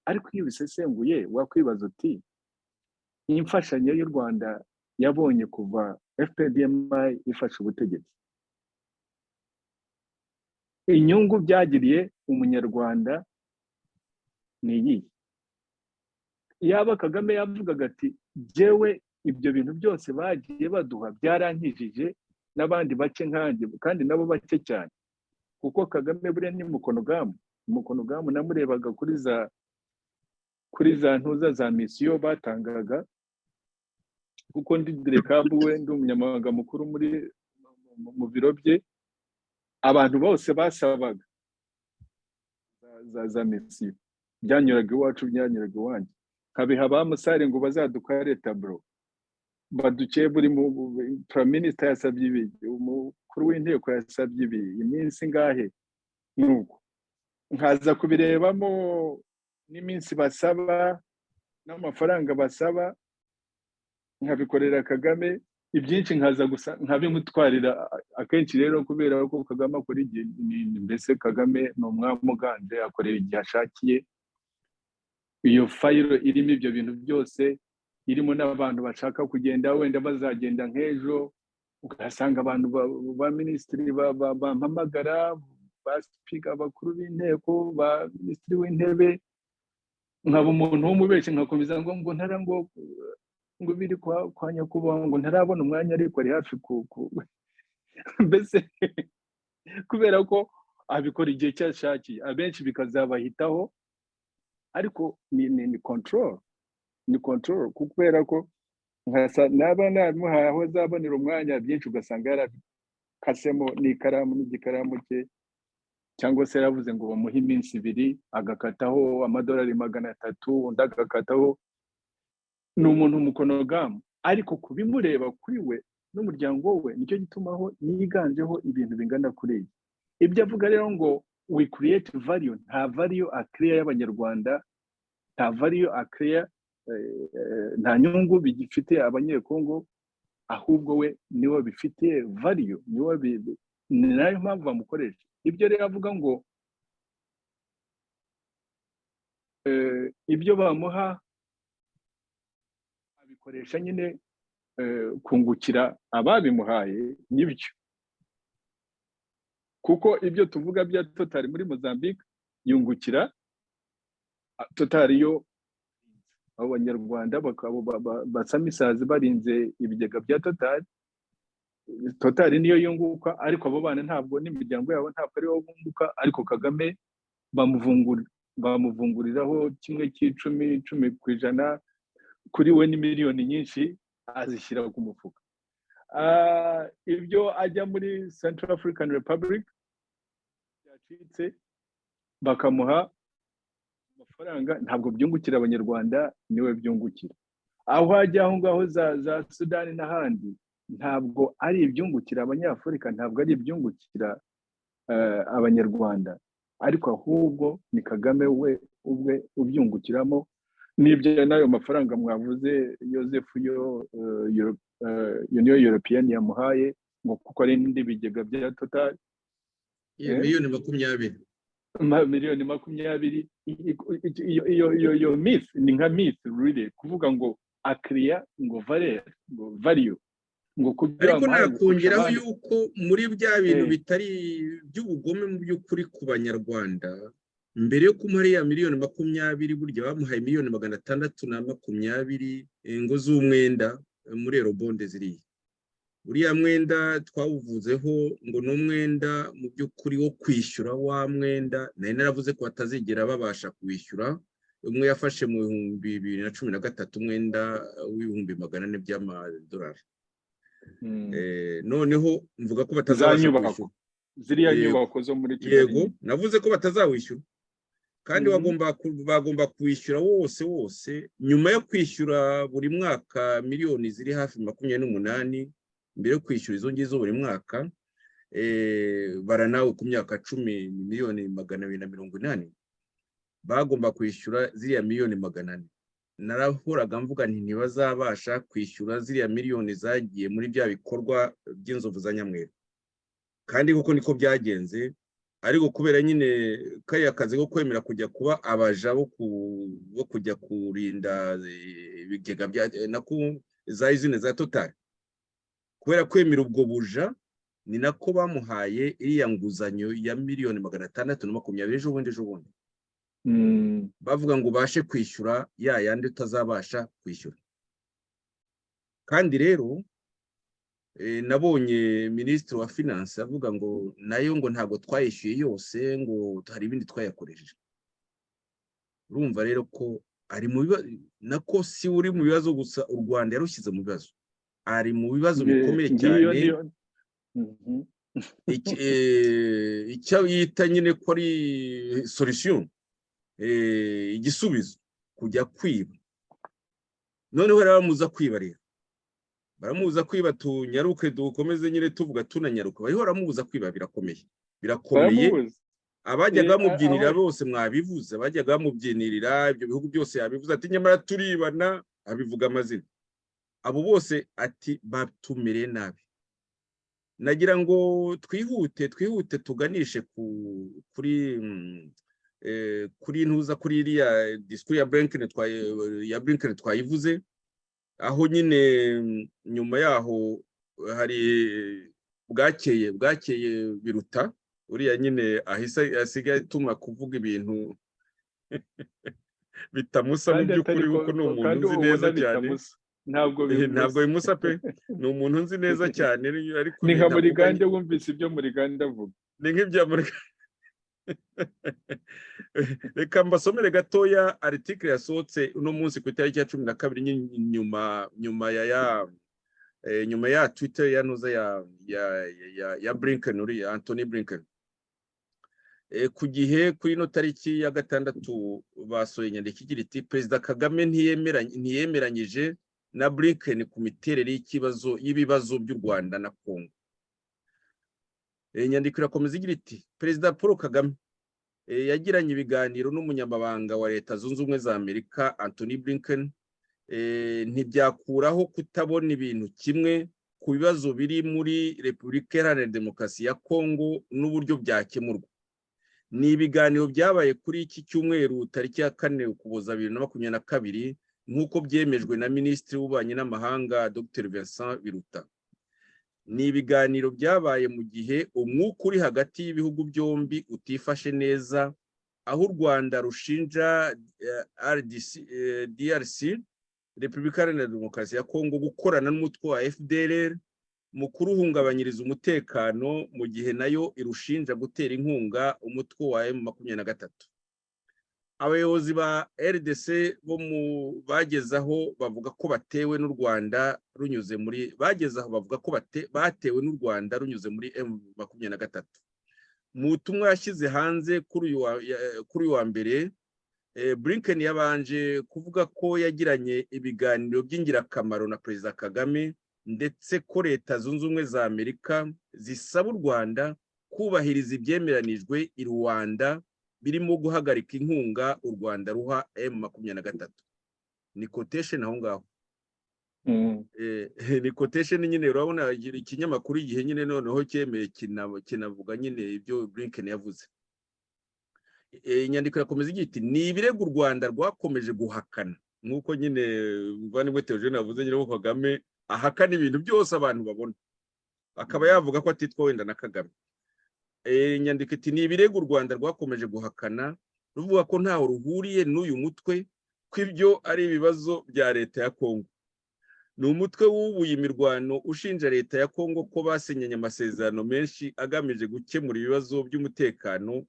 Ariko iyo bisesenguye wakwibaza uti imfashanyo y'u Rwanda yabonye kuva FPDMI ifashe ubutegetsi, inyungu byagiriye umunyarwanda ni iyi. Yaba Kagame yavugaga ati jewe ibyo bintu byose bagiye baduha byarankijije n'abandi bake nkanjye, kandi nabo bake cyane, kuko Kagame buriya ni mukonogamu namurebaga kuri za ntuza za misiyo batangaga, kuko ndi direkabu we ndi umunyamabanga mukuru mu biro bye. Abantu bose basabaga za misiyo, byanyuraga iwacu byanyuraga iwanjye, nkabiha ba Musare ngo bazadukare taburo baduke. Buri prime minister yasabye ibi, umukuru w'inteko yasabye ibi, iminsi ngahe nuko nkaza kubirebamo n'iminsi basaba n'amafaranga basaba, nkabikorera Kagame. Ibyinshi nkaza gusa nkabimutwarira akenshi. Rero kubera ko Kagame akora igihe, mbese Kagame ni umwami uganje, akorera igihe ashakiye. Iyo fayiro irimo ibyo bintu byose, irimo n'abantu bashaka kugenda wenda bazagenda nk'ejo, ugasanga abantu ba minisitiri bampamagara, ba speaker bakuru b'inteko, ba minisitiri w'intebe, nkaba umuntu w'umubeshyi nkakomeza ngo ntara ngo biri kwa nyakubahwa ngo ntarabona umwanya, ariko ari hafi mbese kubera ko abikora igihe cyashakiye, abenshi bikazabahitaho. Ariko ni control kubera ko naba namuhaye aho azabonera umwanya, byinshi ugasanga yarakasemo n'ikaramu n'igikaramu cye, cyangwa se yaravuze ngo bamuhe iminsi 2 agakataho amadolari 300, undi agakataho. Ni umuntu umukonogamu, ariko kubimureba kuri we n'umuryango we nicyo gitumaho yiganjeho ibintu bingana kuri iyi. Ibyo avuga rero ngo we create value, nta value acrea y'abanyarwanda, nta value acrea, nta nyungu bigifite abanyekongo, ahubwo we niwe bifite value, ni nayo mpamvu bamukoresha. Ibyo rero avuga ngo ibyo bamuha abikoresha nyine kungukira ababimuhaye, nibyo. Kuko ibyo tuvuga bya Total muri Mozambique yungukira Total yo abanyarwanda basama isazi barinze ibigega bya Total niyo yunguka, ariko abo bana ntabwo n'imiryango yabo ntabwo ari bo bunguka. Ariko Kagame bamuvunguriraho 10% kuri we, ni miliyoni nyinshi azishyira ku mufuka. Ibyo ajya muri Central African Republic yacitse bakamuha amafaranga, ntabwo byungukira abanyarwanda, niwe byungukira. Aho ajya aho ngaho za Sudani n'ahandi, ntabwo ari ibyungukira abanyafurika, ntabwo ari ibyungukira abanyarwanda, ariko ahubwo ni Kagame we ubwe ubyungukiramo. N'ibyo nayo mafaranga mwavuze Joseph Union European yamuhaye ngo kuko ari n'indi bigega bya Total, miliyoni 20. Miliyoni 20. Iyo myth ni nka myth really, kuvuga ngo acrea ngo value ngo kugira. Ariko nakongeraho yuko muri bya bintu bitari by'ubugome mu by'ukuri ku banyarwanda, mbere yo kumuha ya miliyoni 20 burya bamuhaye miliyoni 620 ngo z'umwenda muri Eurobonde ziriya. Uriya mwenda twawuvuzeho ngo n'umwenda mu by'ukuri wo kwishyura wa mwenda, nari naravuze ko batazigera babasha kwishyura umwe yafashe mu 2013 umwenda w'ibihumbi 400 by'amadolari. Noneho mvuga ko batazabasha kwishyura ziriya nyubako zo muri Kigali. Yego, navuze ko batazawishyura kandi bagomba kwishyura wose nyuma yo kwishyura buri mwaka miliyoni ziri hafi 28 mbere yo kwishyura izo ngizo buri mwaka. Baranawe ku myaka 10 miliyoni 280 bagomba kwishyura ziriya miliyoni 400. Narahoraga mvuga nti ntibazabasha kwishyura ziriya miliyoni zagiye muri bya bikorwa by'inzovu za Nyamweru, kandi kuko niko byagenze. Ariko kubera nyine kariya kazi ko kwemera kujya kuba abaja bo kujya kurinda ibigega bya za izine za Total, kubera kwemera ubwo buja ni nako bamuhaye iriya nguzanyo ya miliyoni 620 ejo bundi bavuga ngo bashe kwishyura yandi utazabasha kwishyura. Kandi rero nabonye Minisitiri wa Finance avuga ngo nayo ngo ntago twayishyuye yose, ngo hari ibindi twayakoresheje. Urumva rero ko ari mu nako si uri mu bibazo gusa, u Rwanda yarushyize mu bibazo, ari mu bibazo bikomeye cyane. Icyo yita nyine ko ari solution, igisubizo kujya kwiba. Noneho baramuza kwiba rero, baramuza kwiba tunyaruke dukomeze nyine tuvuga tunanyaruka, bariho baramubuza kwiba. Birakomeye. Abajyaga bamubyinira bose mwabivuze, abajyaga bamubyinirira ibyo bihugu byose yabivuze ati nyamara turibana, abivuga amazina. Abo bose ati batumere nabi. Nagira ngo twihute tuganishe kuri ntuza kuri iriya disikuru ya Blinken twayivuze, aho nyine nyuma yaho hari bwakeye biruta uriya nyine asigaye tuma kuvuga ibintu bitamusa mu by'ukuri, kuko ni umuntu nzi neza cyane. Ntabwo bimusa pe, ni umuntu nzi neza cyane. Ariko ni nka muri gande, wumvise ibyo muri gande avuga, ni nk'ibya muri reka mbasomere gatoya article yasohotse uno munsi ku itariki ya 12 nyuma ya Twitter yanuza ya Blinken, uri Anthony Blinken. Ku gihe kuri no tariki ya 6 basohoye inyandiko igira iti Perezida Kagame ntiyemeranyije na Blinken ku miterere y'ibibazo by'u Rwanda na Kongo. Inyandiko irakomeza igira iti Perezida Paulo Kagame yagiranye ibiganiro n'umunyamabanga wa Leta Zunze Ubumwe za Amerika Anthony Blinken, ntibyakuraho kutabona ibintu kimwe ku bibazo biri muri Repubulika Iharanira Demokarasi ya Kongo n'uburyo byakemurwa. Ni ibiganiro byabaye kuri iki cyumweru tariki ya 4 Ukuboza 2022 nk'uko byemejwe na Minisitiri w'Ububanyi n'Amahanga Dr. Vincent Biruta. Ni ibiganiro byabaye mu gihe umwuka uri hagati y'ibihugu byombi utifashe neza, aho u Rwanda rushinja DRC Repubulika Iharanira Demokarasi ya Kongo gukorana n'umutwe wa FDLR mu kuruhungabanyiriza umutekano, mu gihe nayo irushinja gutera inkunga umutwe wa M23. Abayobozi ba RDC bo mu bagezaho bavuga ko batewe n'u Rwanda runyuze muri batewe n'u Rwanda runyuze muri M23. Mu butumwa yashyize hanze kuri uyu wa mbere, Blinken yabanje kuvuga ko yagiranye ibiganiro by'ingirakamaro na Perezida Kagame, ndetse ko Leta Zunze Ubumwe za Amerika zisaba u Rwanda kubahiriza ibyemeranijwe i Rwanda birimo guhagarika inkunga u Rwanda ruha M23. Ni quotation aho ngaho. Ni quotation nyine, urabona ikinyamakuru igihe nyine noneho cyemeye kinavuga nyine ibyo Blinken yavuze. Inyandiko yakomeza igira iti ni ibirego u Rwanda rwakomeje guhakana, nk'uko nyine muvandimwe Theogene yavuze nyine ko Kagame ahakana ibintu byose abantu babona, akaba yavuga ko atitwa wenda na Kagame. Inyandiko iti ni ibirego u Rwanda rwakomeje guhakana, ruvuga ko ntaho ruhuriye n'uyu mutwe, ko ibyo ari ibibazo bya Leta ya Kongo. Ni umutwe w'ubuye imirwano ushinja Leta ya Kongo ko basenyanye amasezerano menshi agamije gukemura ibibazo by'umutekano,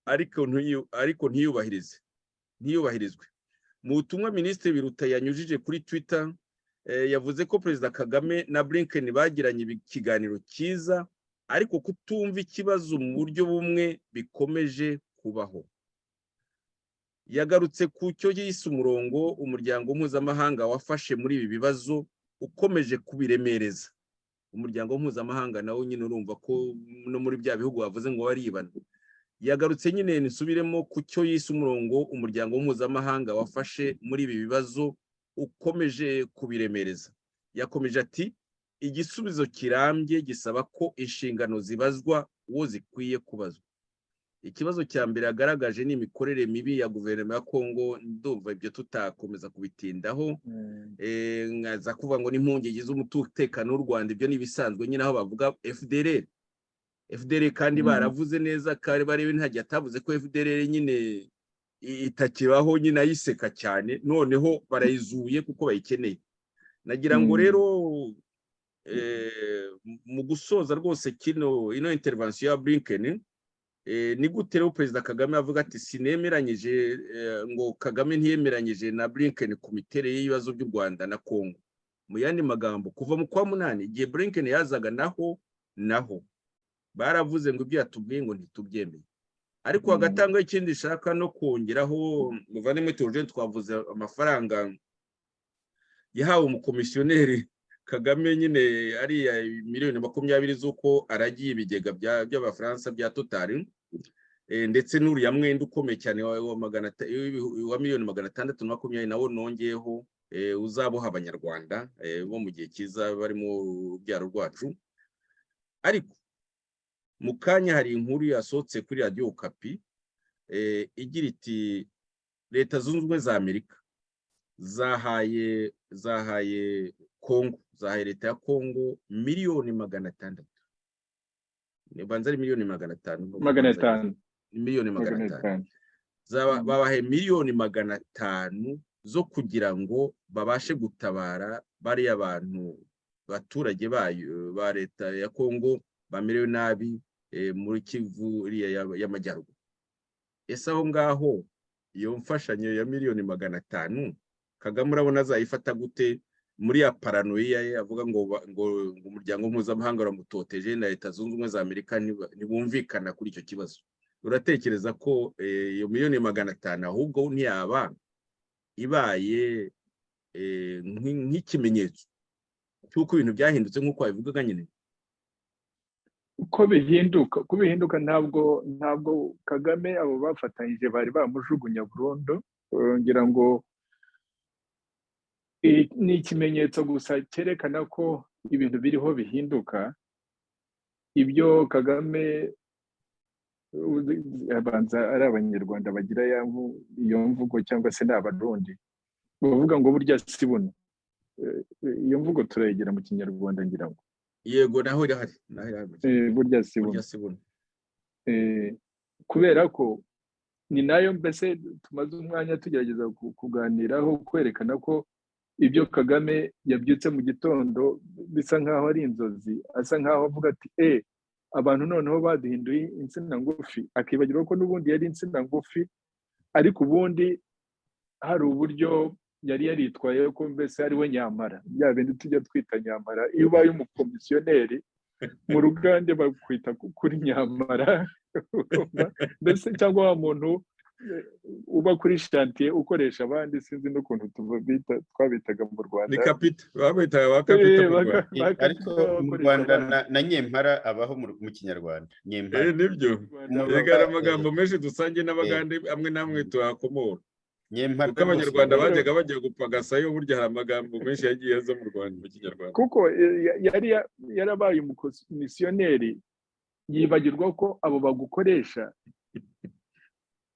ariko ntiyubahirizwe. mu butumwa Minisitiri Biruta yanyujije kuri Twitter yavuze ko Perezida Kagame na Blinken bagiranye ikiganiro cyiza ariko kutumva ikibazo mu buryo bumwe bikomeje kubaho. Yagarutse ku cyo yise umurongo umuryango mpuzamahanga wafashe muri ibi bibazo ukomeje kubiremereza. Umuryango mpuzamahanga nawo nyine urumva ko no muri bya bihugu bavuze ngo waribana. Yagarutse nyine nisubiremo ku cyo yise umurongo umuryango mpuzamahanga wafashe muri ibi bibazo ukomeje kubiremereza. Yakomeje ati igisubizo kirambye gisaba ko inshingano zibazwa uwo zikwiye kubazwa. Ikibazo cya mbere agaragaje ni imikorere mibi ya guverinoma ya Kongo. Ndumva ibyo tutakomeza kubitindaho. Nkaza kuvuga ngo n'impungenge z'umutekano w'u Rwanda, ibyo nibisanzwe nyine aho bavuga FDR kandi baravuze neza kare barebe ntajya atavuze ko FDR nyine itakibaho nyine ayiseka cyane, noneho barayizuye kuko bayikeneye. Nagira ngo rero mu gusoza rwose ino intervention ya Blinken ni gute rero Perezida Kagame avuga ati sinemeranyije ngo Kagame ntiyemeranyije na Blinken ku miterere y'ibibazo by'u Rwanda na Kongo. Mu yandi magambo kuva mu kwa munani igihe Blinken yazaga naho baravuze ngo ibyo yatubwiye ngo ntitubyemeye, ariko hagatanga ikindi shaka no kongeraho muvandimwe Turi twavuze amafaranga yahawe umukomisiyoneri Kagame nyine ari miliyoni 20 z'uko aragiye ibigega by'abafaransa bya Total, ndetse n'uriya mwenda ukomeye cyane wa miliyoni 620 nawo nongeyeho uzaboha abanyarwanda bo mu gihe cyiza bari mu byaro rwacu. Ariko mu kanya hari inkuru yasohotse kuri Radio Okapi igira iti Leta Zunze Ubumwe za Amerika zahaye Kongo, zahaye leta ya Kongo miliyoni 600. Nibanza ari miliyoni 500. Miliyoni 500. Babahe miliyoni 500 zo kugira ngo babashe gutabara bari abantu baturage bayo ba leta ya Kongo bamerewe nabi muri Kivu y'Amajyaruguru. Ese aho ngaho iyo mfashanyo ya miliyoni 500 Kagame urabona azayifata gute muri ya paranoia avuga ngo umuryango mpuzamahanga uramutoteje na Leta Zunze Ubumwe za Amerika ntibumvikana kuri icyo kibazo? Uratekereza ko iyo miliyoni 500 ahubwo ntiyaba ibaye nk'ikimenyetso cy'uko ibintu byahindutse nk'uko babivugaga nyine? Uko bihinduka ntabwo Kagame abo bafatanyije bari bamujugunya burundu. Ngira ngo ni ikimenyetso gusa cyerekana ko ibintu biriho bihinduka. Ibyo Kagame abanza ari abanyarwanda bagira iyo mvugo cyangwa se n'abarundi bavuga ngo burya si buno. Iyo mvugo turayigera mu kinyarwanda ngira ngo yego naho irahari burya si buno. Kubera ko ni nayo mbese tumaze umwanya tugerageza kuganiraho kwerekana ko ibyo Kagame yabyutse mu gitondo bisa nkaho ari inzozi, asa nkaho avuga ati abantu noneho baduhinduye insina ngufi, akibagirwa ko n'ubundi yari insina ngufi, ariko ubundi hari uburyo yari yaritwaye ko mbese ari we nyamara, bya bindi tujya twita nyamara. Iyo ubaye umukomisiyoneri mu ruganda bakwita kuri nyamara mbese cyangwa wa muntu uba kuri shantiye ukoresha abandi, sinzi n'ukuntu twabitaga mu Rwanda. Ni kapita, babitaga ba kapita mu Rwanda. Ariko mu Rwanda na nyempara abaho mu Kinyarwanda. Nyempara. Nibyo. Yegara amagambo menshi dusangiye n'abagande amwe namwe tuhakomora. Nyempara. Kuko abanyarwanda bajyaga bajya gupagasayo, burya hari amagambo menshi yagiye aza mu Rwanda mu Kinyarwanda. Kuko yarabaye umukomisiyoneri, yibagirwa ko abo bagukoresha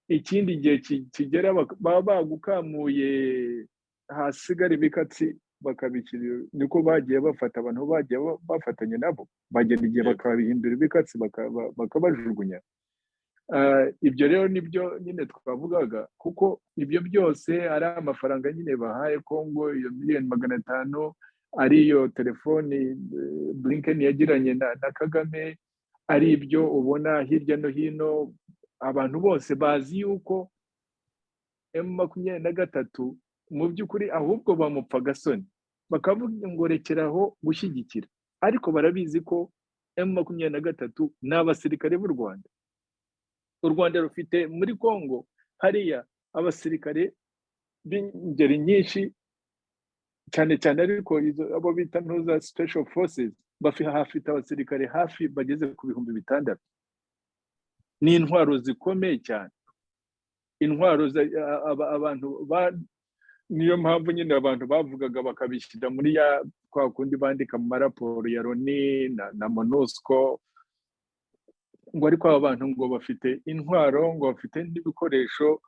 ikindi gihe kigera baba bagukamuye hasigara ibikatsi bakabikira. Niko bagiye bafata abantu bagiye bafatanya nabo, bagera igihe bakabihindura ibikatsi bakabajugunya. Ibyo rero nibyo nyine twavugaga, kuko ibyo byose ari amafaranga nyine bahaye Kongo, iyo miliyoni 500 ari iyo telefoni Blinken yagiranye na Kagame, ari ibyo ubona hirya no hino. Abantu bose bazi yuko M23 mu by'ukuri ahubwo bamupfa gasoni bakavuga ngo rekeraho gushyigikira, ariko barabizi ko M23 n'abasirikare b'u Rwanda. U Rwanda rufite muri Kongo hariya abasirikare b'ingeri nyinshi cyane cyane, ariko abo bita ntuza special forces hafite abasirikare hafi bageze ku 6,000. Ni intwaro zikomeye cyane, intwaro abantu niyo mpamvu nyine abantu bavugaga bakabishyira muri ya kwa kundi bandika mu maraporo ya Loni na MONUSCO ngo ariko aba bantu ngo bafite intwaro, ngo bafite n'ibikoresho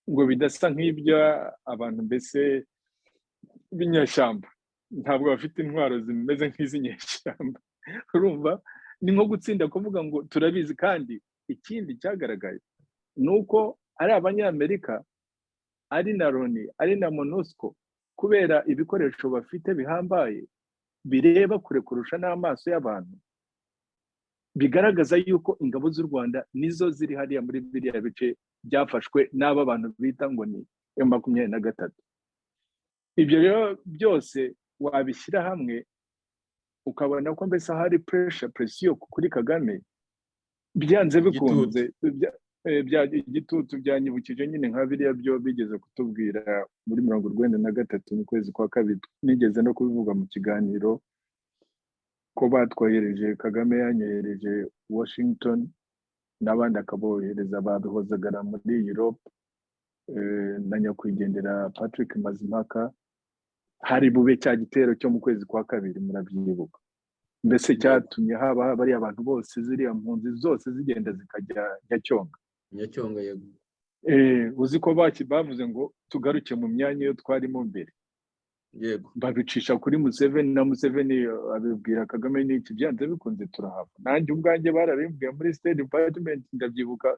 ngo bidasa nk'ibyo abantu mbese b'inyeshyamba, ntabwo bafite intwaro zimeze nk'iz'inyeshyamba. Urumva ni nko gutsinda kuvuga ngo turabizi. Kandi ikindi cyagaragaye ni uko ari abanyamerika, ari na Loni, ari na MONUSCO, kubera ibikoresho bafite bihambaye bireba kure kurusha n'amaso y'abantu, bigaragaza yuko ingabo z'u Rwanda nizo ziri hariya muri biriya bice byafashwe n'aba bantu bita ngo ni M23. Ibyo rero byose wabishyira hamwe ukabona ko mbese hari pressure kuri Kagame, byanze bikunze igitutu byanyibukije nyine nka biriya byo bigeze kutubwira muri 1993 mu kwezi kwa kabiri. Nigeze no kubivuga mu kiganiro ko batwohereje, Kagame yanyohereje Washington n'abandi akabohereza babihozagara muri Europe, na nyakwigendera Patrick Mazimpaka. Hari bube cya gitero cyo mu kwezi kwa kabiri, murabyibuka. Mbese cyatumye haba bari abantu bose ziriya mpunzi zose zigenda zikajya Nyacyonga yego. Uzi ko bavuze ngo tugaruke mu myanya yo twarimo mbere. Yego. Babicisha kuri Museveni, na Museveni abibwira Kagame n'iki byanze bikunze turahava. Nanjye ubwanjye barabimbwiye muri State Department, ndabyibuka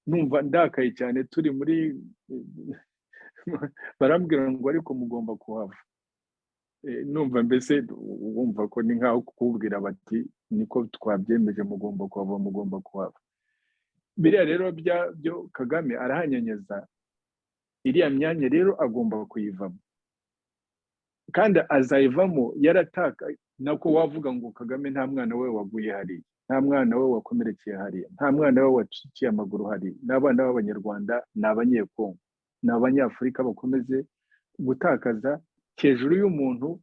numva ndakaye cyane, turi muri barambwira ngo ariko mugomba kuhava. Numva mbese wumva ko ni nkaho kukubwira bati niko twabyemeje, mugomba kuhava. Biriya rero byo Kagame arahanyanyeza, iriya myanya rero agomba kuyivamo, kandi azayivamo yarataka. Nako wavuga ngo Kagame nta mwana we waguye hariya, nta mwana we wakomerekeye hariya, nta mwana we wacikiye amaguru hariya. N'abana b'Abanyarwanda, ni Abanyekongo, ni Abanyafurika bakomeze gutakaza hejuru y'umuntu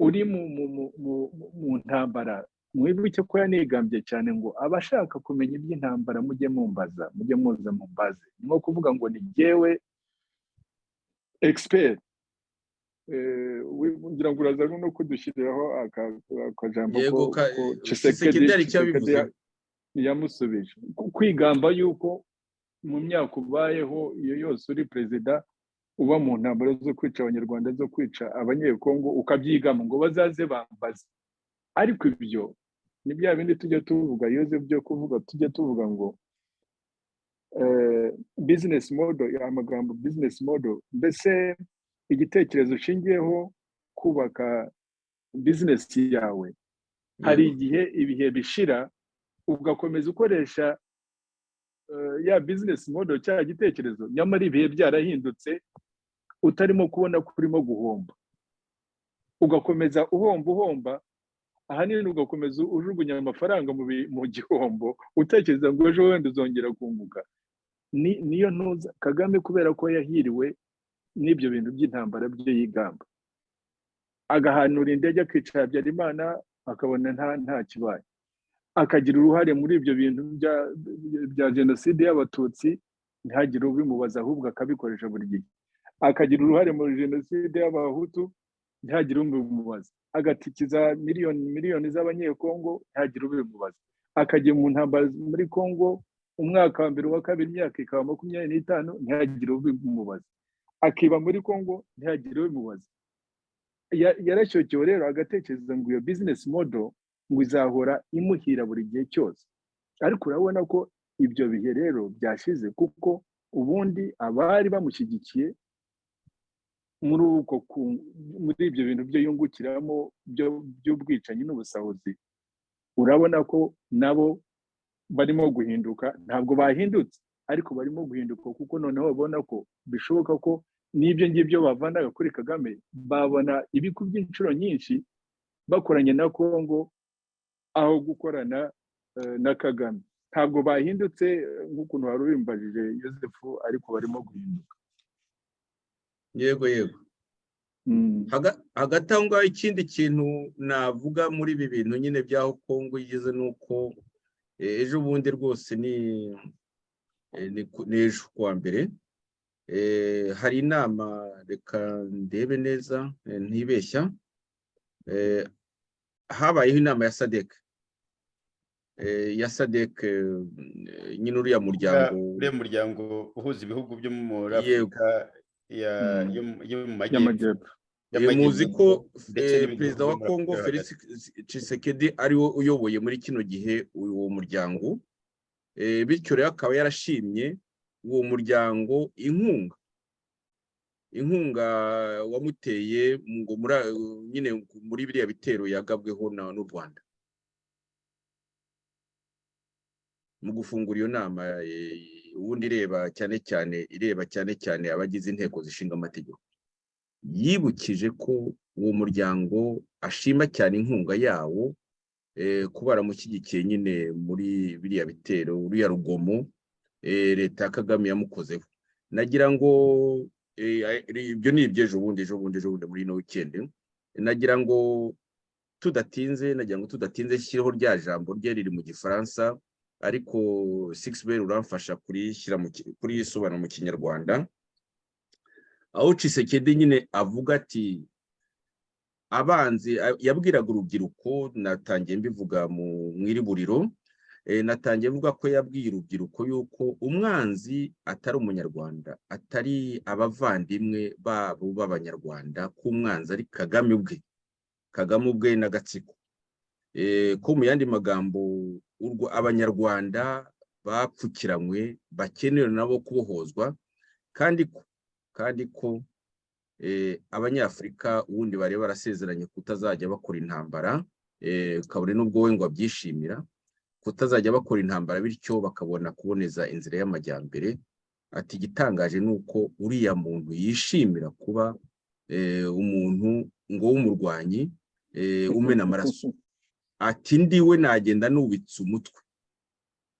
uri mu ntambara. Mwibuke ko yanigambye cyane ngo abashaka kumenya iby'intambara mujye muza mumbaze. Nko kuvuga ngo ni jyewe expert. Ngira ngo uraza no kudushyiriraho akajambo ko Tshisekedi yamusubije kwigamba yuko mu myaka ubayeho iyo yose uri perezida uba mu ntambara zo kwica Abanyarwanda, zo kwica Abanyekongo, ukabyigamo ngo bazaze bambaze. Ariko ibyo ni bya bindi tujya tuvuga, yoze byo kuvuga tujya tuvuga ngo business model, amagambo business model, mbese igitekerezo ushingiyeho kubaka business yawe. Hari igihe ibihe bishira ugakomeza ukoresha ya business model cya gitekerezo, nyamara ibihe byarahindutse utarimo kubona ko urimo guhomba, ugakomeza uhomba ahanini, ugakomeza ujugunya amafaranga mu gihombo utekereza ngo ejo wenda uzongera kunguka. Niyo ntuza Kagame, kubera ko yahiriwe n'ibyo bintu by'intambara byo yigamba, agahanura indege akicara Habyarimana akabona nta kibaye, akagira uruhare muri ibyo bintu bya jenoside y'Abatutsi, ntihagire ubimubaza ahubwo akabikoresha buri gihe. Akagira uruhare muri jenoside y'Abahutu, ntihagire ubimubaza. Agatikiza miliyoni z'Abanyekongo, ntihagire ubimubaza. Akajya mu ntambara muri Kongo umwaka wa mbere wa kabiri, imyaka ikaba 25, ntihagire ubimubaza. Akiba muri Kongo, ntihagire ubimubaza. Yarashyokewe rero agatekereza ngo iyo business model ngo izahora imuhira buri gihe cyose. Ariko urabona ko ibyo bihe rero byashize, kuko ubundi abari bamushyigikiye muri ibyo bintu byo yungukiramo by'ubwicanyi n'ubusahuzi, urabona ko nabo barimo guhinduka. Ntabwo bahindutse, ariko barimo guhinduka kuko noneho babona ko bishoboka ko n'ibyo ngibyo bavanaga kuri Kagame babona ibiku by'inshuro nyinshi bakoranye na Kongo aho gukorana na Kagame. Ntabwo bahindutse nk'ukuntu wari ubimbajije Yosefu, ariko barimo guhinduka. Yego. Hagati aho ngaho ikindi kintu navuga muri ibi bintu nyine by'aho Kongo igeze nuko ejo bundi rwose ni ejo kuwa mbere hari inama, reka ndebe neza ntibeshya, habayeho inama ya SADC nyine uriya muryango uhuza ibihugu byo muri Afurika yo mu majyepfo. Muzi ko perezida wa Kongo Félix Tshisekedi ariwe uyoboye muri kino gihe uwo muryango, bityo rero akaba yarashimye uwo muryango inkunga wamuteye ngo nyine muri biriya bitero yagabweho n'u Rwanda mu gufungura iyo nama ubundi ireba cyane cyane abagize inteko zishinga amategeko. Yibukije ko uwo muryango ashima cyane inkunga yawo kuba baramushyigikiye nyine muri biriya bitero, uriya rugomo leta ya Kagame yamukozeho. Nagira ngo ibyo ni iby'ejo bundi muri ino weekend. Nagira ngo tudatinze shyireho rya jambo rye riri mu Gifaransa, ariko 6B uramfasha kuriyisobanura mu Kinyarwanda, aho Tshisekedi nyine avuga ati abanzi, yabwiraga urubyiruko, natangiye mbivuga mu iriburiro, natangiye mvuga ko yabwiye urubyiruko yuko umwanzi atari umunyarwanda, atari abavandimwe babo b'abanyarwanda, ko umwanzi ari Kagame ubwe n'agatsiko. Ko mu yandi magambo abanyarwanda bapfukiranywe bakenewe nabo kubohozwa, kandi ko abanyafurika ubundi bari barasezeranye kutazajya bakora intambara, kabone n'ubwo we ngo abyishimira, kutazajya bakora intambara, bityo bakabona kuboneza inzira y'amajyambere. Ati igitangaje ni uko uriya muntu yishimira kuba umuntu ngo w'umurwanyi umena amaraso. Ati ndiwe nagenda nubitse umutwe.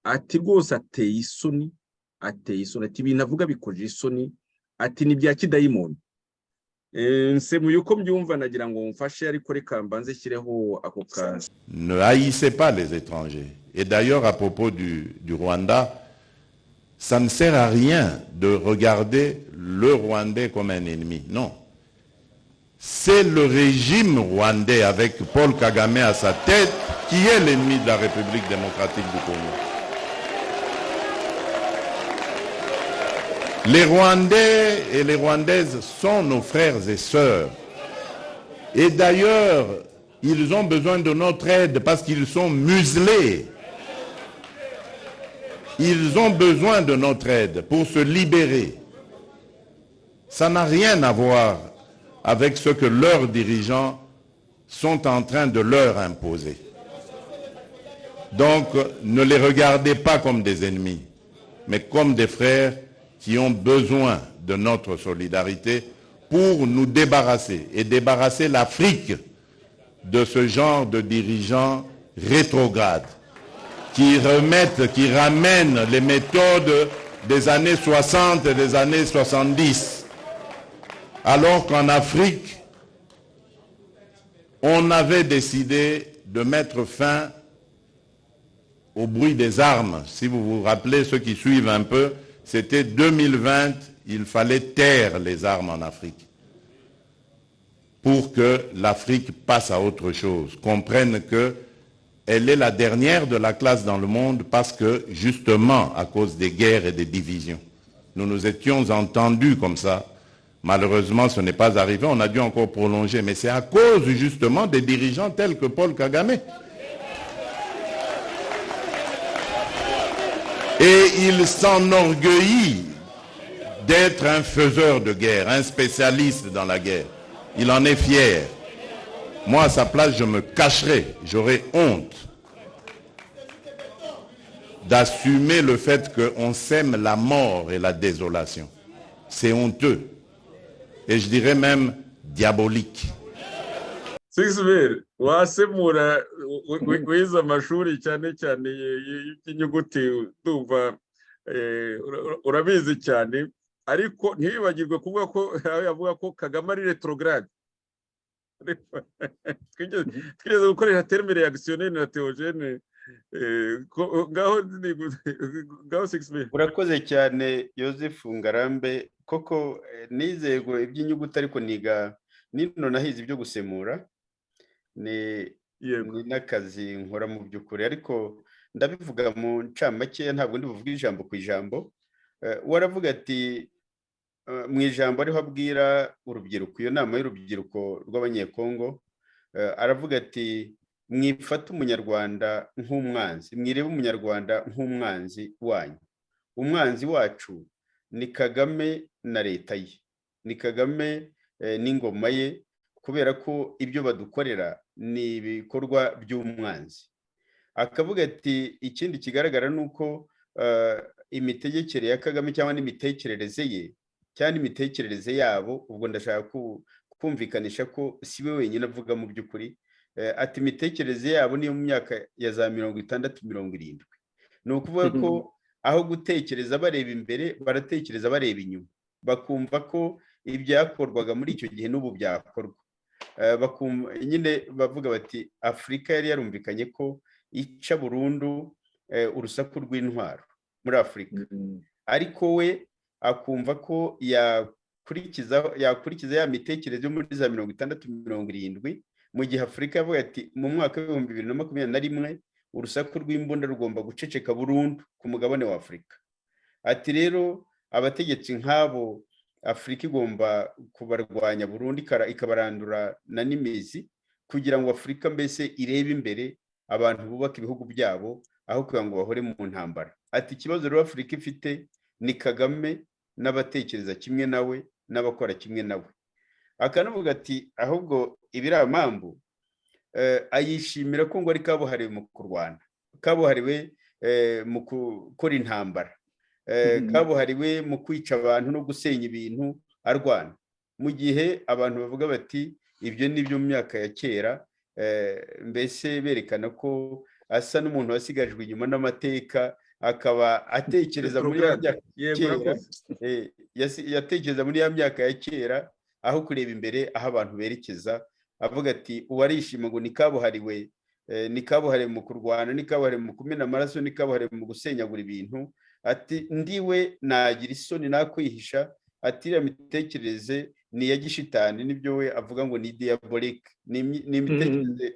Ati rwose ateye isoni. Ati ibintu avuga bikoje isoni. Ati ni bya kidayimoni. Nsemuye uko mbyumva, nagira ngo mfashe, ariko reka mbanze shyireho ako kantu. Ne haïssez pas les étrangers. Et d'ailleurs, à propos du Rwanda, ça ne sert à rien de regarder le Rwandais comme un ennemi. Non. C'est le régime rwandais avec Paul Kagame à sa tête qui est l'ennemi de la République démocratique du Congo. Les Rwandais et les Rwandaises sont nos frères et sœurs. Et d'ailleurs, ils ont besoin de notre aide parce qu'ils sont muselés. Ils ont besoin de notre aide pour se libérer. Ça n'a rien à voir avec ce que leurs dirigeants sont en train de leur imposer. Donc, ne les regardez pas comme des ennemis, mais comme des frères qui ont besoin de notre solidarité pour nous débarrasser et débarrasser l'Afrique de ce genre de dirigeants rétrogrades qui ramènent les méthodes des années 60 et des années 70. Alors qu'en Afrique, on avait décidé de mettre fin au bruit des armes. Si vous vous rappelez, ceux qui suivent un peu, c'était 2020, il fallait taire les armes en Afrique pour que l'Afrique passe à autre chose, comprenne qu'elle est la dernière de la classe dans le monde parce que, justement, à cause des guerres et des divisions, nous nous étions entendus comme ça. Malheureusement, ce n'est pas arrivé, on a dû encore prolonger, mais c'est à cause justement des dirigeants tels que Paul Kagame. Et il s'enorgueillit d'être un faiseur de guerre, un spécialiste dans la guerre. Il en est fier. Moi, à sa place, je me cacherais, j'aurais honte d'assumer le fait qu'on sème la mort et la désolation. C'est honteux. Et je dirais même diabolique. Sixbert, wasemura wize amashuri cyane cyane y'inyuguti ndumva urabizi cyane, ariko ntibibagirwe kuvuga ko yavuga ko Kagame ari retrograde. Twigeze gukoresha terme réactionnaire na théogène. Ngaho Sixbert. Urakoze cyane Joseph Ngarambe, koko nizego iby'inyuguti ariko niga nino nahize ibyo gusemura ni n'akazi nkora mu by'ukuri, ariko ndabivuga mu ncamake, ntabwo ndibuvuga ijambo ku ijambo. Waravuga ati mu ijambo ariho abwira urubyiruko, iyo nama y'urubyiruko rw'abanyekongo, aravuga ati mwifata umunyarwanda nk'umwanzi, mwirebe umunyarwanda nk'umwanzi wanyu. Umwanzi wacu ni Kagame na leta ye, ni Kagame n'ingoma ye, kubera ko ibyo badukorera ni ibikorwa by'umwanzi. Akavuga ati ikindi kigaragara nuko imitegekere ya Kagame cyangwa n'imitekerereze ye cyangwa imitekerereze yabo, ubwo ndashaka kumvikanisha ko si we wenyine avuga mu by'ukuri, ati imitekerereze yabo niyo mu myaka ya za 60-70. Ni ukuvuga ko aho gutekereza bareba imbere, baratekereza bareba inyuma, bakumva ko ibyakorwaga muri icyo gihe n'ubu byakorwa. Nyine bavuga bati Afurika yari yarumvikanye ko ica burundu urusaku rw'intwaro muri Afurika, ariko we akumva ko yakurikiza ya mitekerereze yo muri za 60-70, mu gihe Afurika yavuga ati mu mwaka wa 2021 urusaku rw'imbunda rugomba guceceka burundu ku mugabane wa Afurika. Ati rero abategetsi nk'abo Afurika igomba kubarwanya burundu, ikabarandura na n'imizi, kugira ngo Afurika mbese irebe imbere, abantu bubaka ibihugu byabo aho kugira ngo bahore mu ntambara. Ati ikibazo rero Afurika ifite ni Kagame n'abatekereza kimwe nawe n'abakora kimwe nawe. Akanavuga ati ahubwo ibiramambu ayishimira ko ngo ari kabuhariwe mu kurwana, kabuhariwe mu gukora intambara, kabuhariwe mu kwica abantu no gusenya ibintu arwana, mu gihe abantu bavuga bati ibyo nibyo mu myaka ya kera, mbese berekana ko asa n'umuntu wasigajwe inyuma n'amateka, akaba atekereza muri ya myaka kera, yatekereza muri ya myaka ya kera aho kureba imbere aho abantu berekeza. Avuga ati uwarishima ngo ni kabuhariwe mu kurwana, ni kabuhariwe mu kumena amaraso, ni kabuhariwe mu gusenyagura ibintu. Ati ndiwe nagira isoni nakwihisha. Ati iriya mitekerereze ni iya gishitani, nibyo we avuga ngo ni diabolique, ni imitekerereze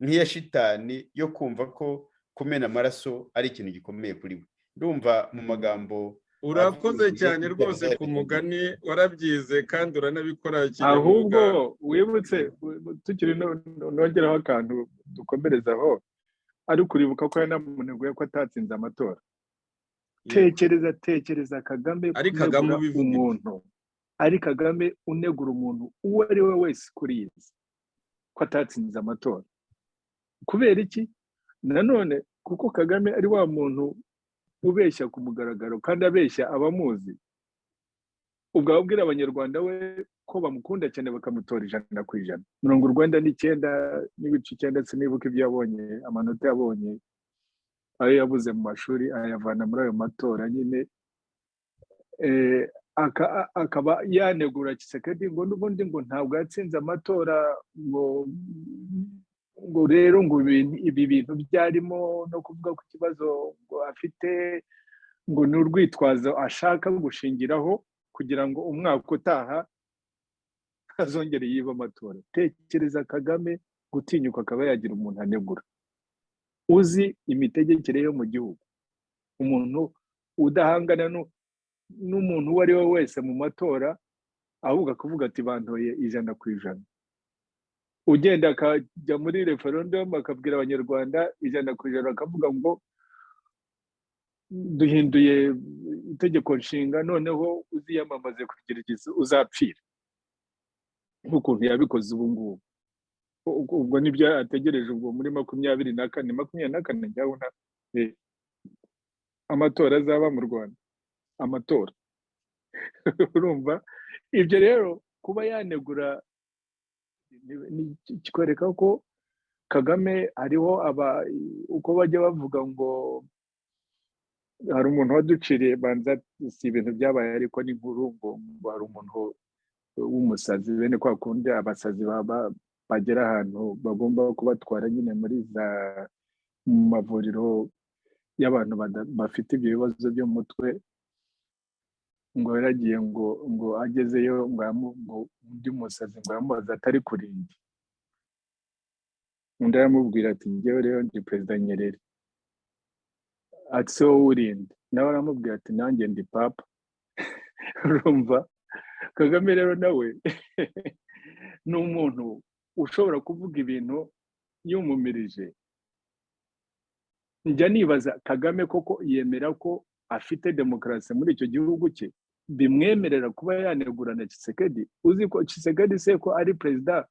nk'iya shitani yo kumva ko kumena amaraso ari ikintu gikomeye kuri we. Ndumva mu magambo. Urakoze cyane rwose ku mugani, warabyize kandi uranabikora. Ahubwo wibutse tukiri nongeraho akantu dukomerezaho, ari kuribuka ko yanamuneguye ko atatsinze amatora. Tekereza Kagame unegura umuntu, ari Kagame unegura umuntu uwo ari we wese kuri iyi si ko atatsinze amatora. Kubera iki? Nanone kuko Kagame ari wa muntu ubeshya ku mugaragaro kandi abeshya abamuzi. Ubwo ababwira abanyarwanda we ko bamukunda cyane bakamutora 100%, 99.9 sinibuka ibyo yabonye, amanota yabonye ayo yabuze mu mashuri ayavana muri ayo matora nyine. Akaba yanegura Tshisekedi ngo n'ubundi ngo ntabwo yatsinze amatora, ngo rero ngo ibi bintu byarimo no kuvuga ku kibazo ngo afite, ngo ni urwitwazo ashaka gushingiraho kugira ngo umwaka utaha azongere yiba amatora. Tekereza Kagame gutinyuka akaba yagira umuntu anegura, uzi imitegekere yo mu gihugu, umuntu udahangana n'umuntu uwo ari we wese mu matora, ahubwo akavuga ati bantoye 100%. Ugenda akajya muri referendum akabwira abanyarwanda 100%, akavuga ngo duhinduye itegeko nshinga, noneho uziyamamaze kugira igihe uzapfira, nk'ukuntu yabikoze ubu ngubu. Ubwo nibyo ategereje ubwo muri 24 njyabona amatora azaba mu Rwanda, amatora. Urumva ibyo rero kuba yanegura kikwereka ko Kagame hariho uko bajya bavuga ngo hari umuntu waduciriye banza si ibintu byabaye ariko ni nkuru ngo hari umuntu w'umusazi bene kwa kundi abasazi bagera ahantu bagomba kubatwara nyine muri za mu mavuriro y'abantu bafite ibyo bibazo byo mu mutwe, ngo yaragiye ngo agezeyo ngo undi musazi ngo yamubaza atari kurindi, undi aramubwira ati njyewe rero ndi perezida Nyerere, ati se wowe urinde, nawe aramubwira ati nanjye ndi papa. Urumva Kagame rero nawe ni umuntu ushobora kuvuga ibintu yumumirije. Njya nibaza Kagame koko yemera ko afite demokarasi muri icyo gihugu cye bimwemerera kuba yanegurana Tshisekedi? Uzi ko Tshisekedi se ko ari perezida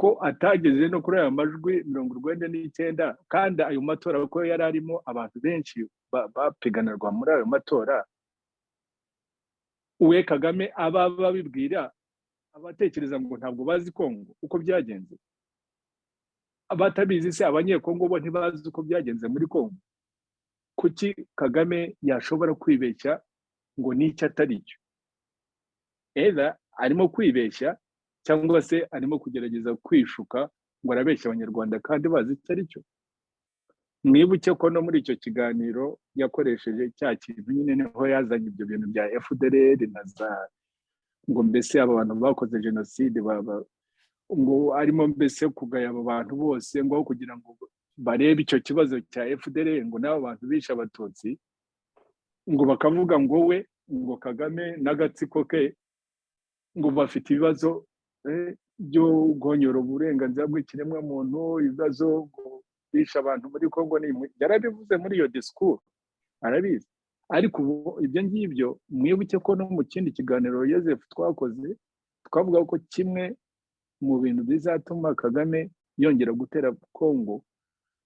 ko atageze no kuri aya majwi 99 kandi ayo matora ko yari arimo abantu benshi bapiganirwa muri ayo matora, uwe Kagame babibwira abatekereza ngo ntabwo bazi Kongo uko byagenze? Abatabizi se abanyekongo bo ntibazi uko byagenze muri Kongo? Kuki Kagame yashobora kwibeshya ngo n'icyo atari cyo? Eza arimo kwibeshya cyangwa se arimo kugerageza kwishuka ngo arabeshya abanyarwanda kandi bazi icyo ari cyo. Mwibuke ko no muri icyo kiganiro yakoresheje cya kintu nyine niho yazanye ibyo bintu bya FDLR na za ngo mbese aba bantu bakoze genocide ngo arimo mbese kugaya abo bantu bose ngo kugira ngo barebe icyo kibazo cya FDLR ngo n'abo bantu bisha abatutsi, ngo bakavuga ngo we ngo Kagame n'agatsiko ke ngo bafite ibibazo byo gonyora uburenganzira bw'ikiremwa muntu, ibibazo ngo bisha abantu muri Kongo. Yarabivuze muri iyo disikuru, arabizi. Ariko ibyo ngibyo mwibuke ko no mu kindi kiganiro Joseph twakoze twavuga ko kimwe mu bintu bizatuma Kagame yongera gutera Kongo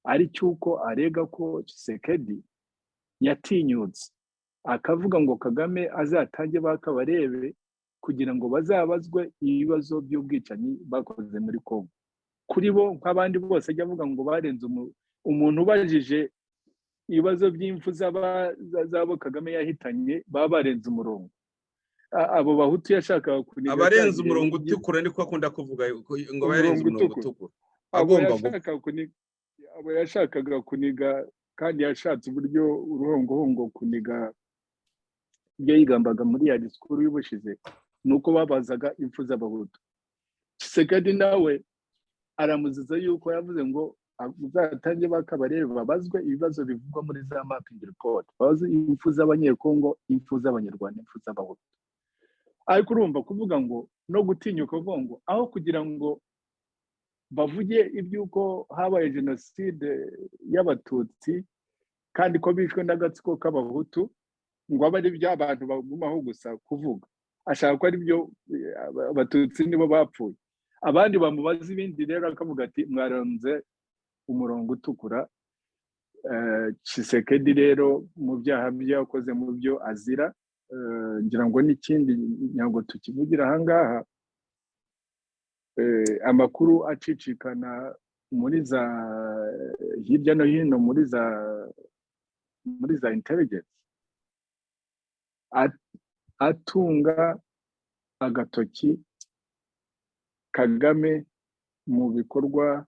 ari cyuko arega ko Tshisekedi yatinyutse akavuga ngo Kagame azatange bakabarebe kugira ngo bazabazwe ibibazo by'ubwicanyi bakoze muri Kongo. Kuri bo nk'abandi bose ajya avuga ngo barenze umuntu ubajije ibibazo by'imfu zabo Kagame yahitanye barenze umurongo. Abo bahutu yashakaga kuniga abarenze umurongo utukura niko akunda kuvuga ngo barenze umurongo utukura. Abo yashakaga kuniga kandi yashatse uburyo uruhongohongo kuniga ibyo yigambaga muri ya disikuru y'ubushize nuko babazaga impfu z'abahutu. Tshisekedi nawe aramuziza yuko yavuze ngo uzatange bakabarebe babazwe ibibazo bivugwa muri za mapping report, bazi impfu z'abanyekongo, impfu z'abanyarwanda, impfu z'abahutu. Ariko urumva kuvuga ngo no gutinyuka ngo aho kugira ngo bavuge ibyuko habaye genocide y'abatutsi kandi ko bishwe n'agatsiko k'abahutu, ngo abe ari by'abantu bagumaho gusa kuvuga, ashaka ko ari byo abatutsi nibo bapfuye. Abandi bamubaza ibindi rero akavuga ati mwaronze umurongo utukura. Tshisekedi rero mu byaha byakoze mu byo azira, ngira ngo n'ikindi nyango tukivugira ahangaha, amakuru acicikana muri za hirya no hino muri za intelligence atunga agatoki Kagame mu bikorwa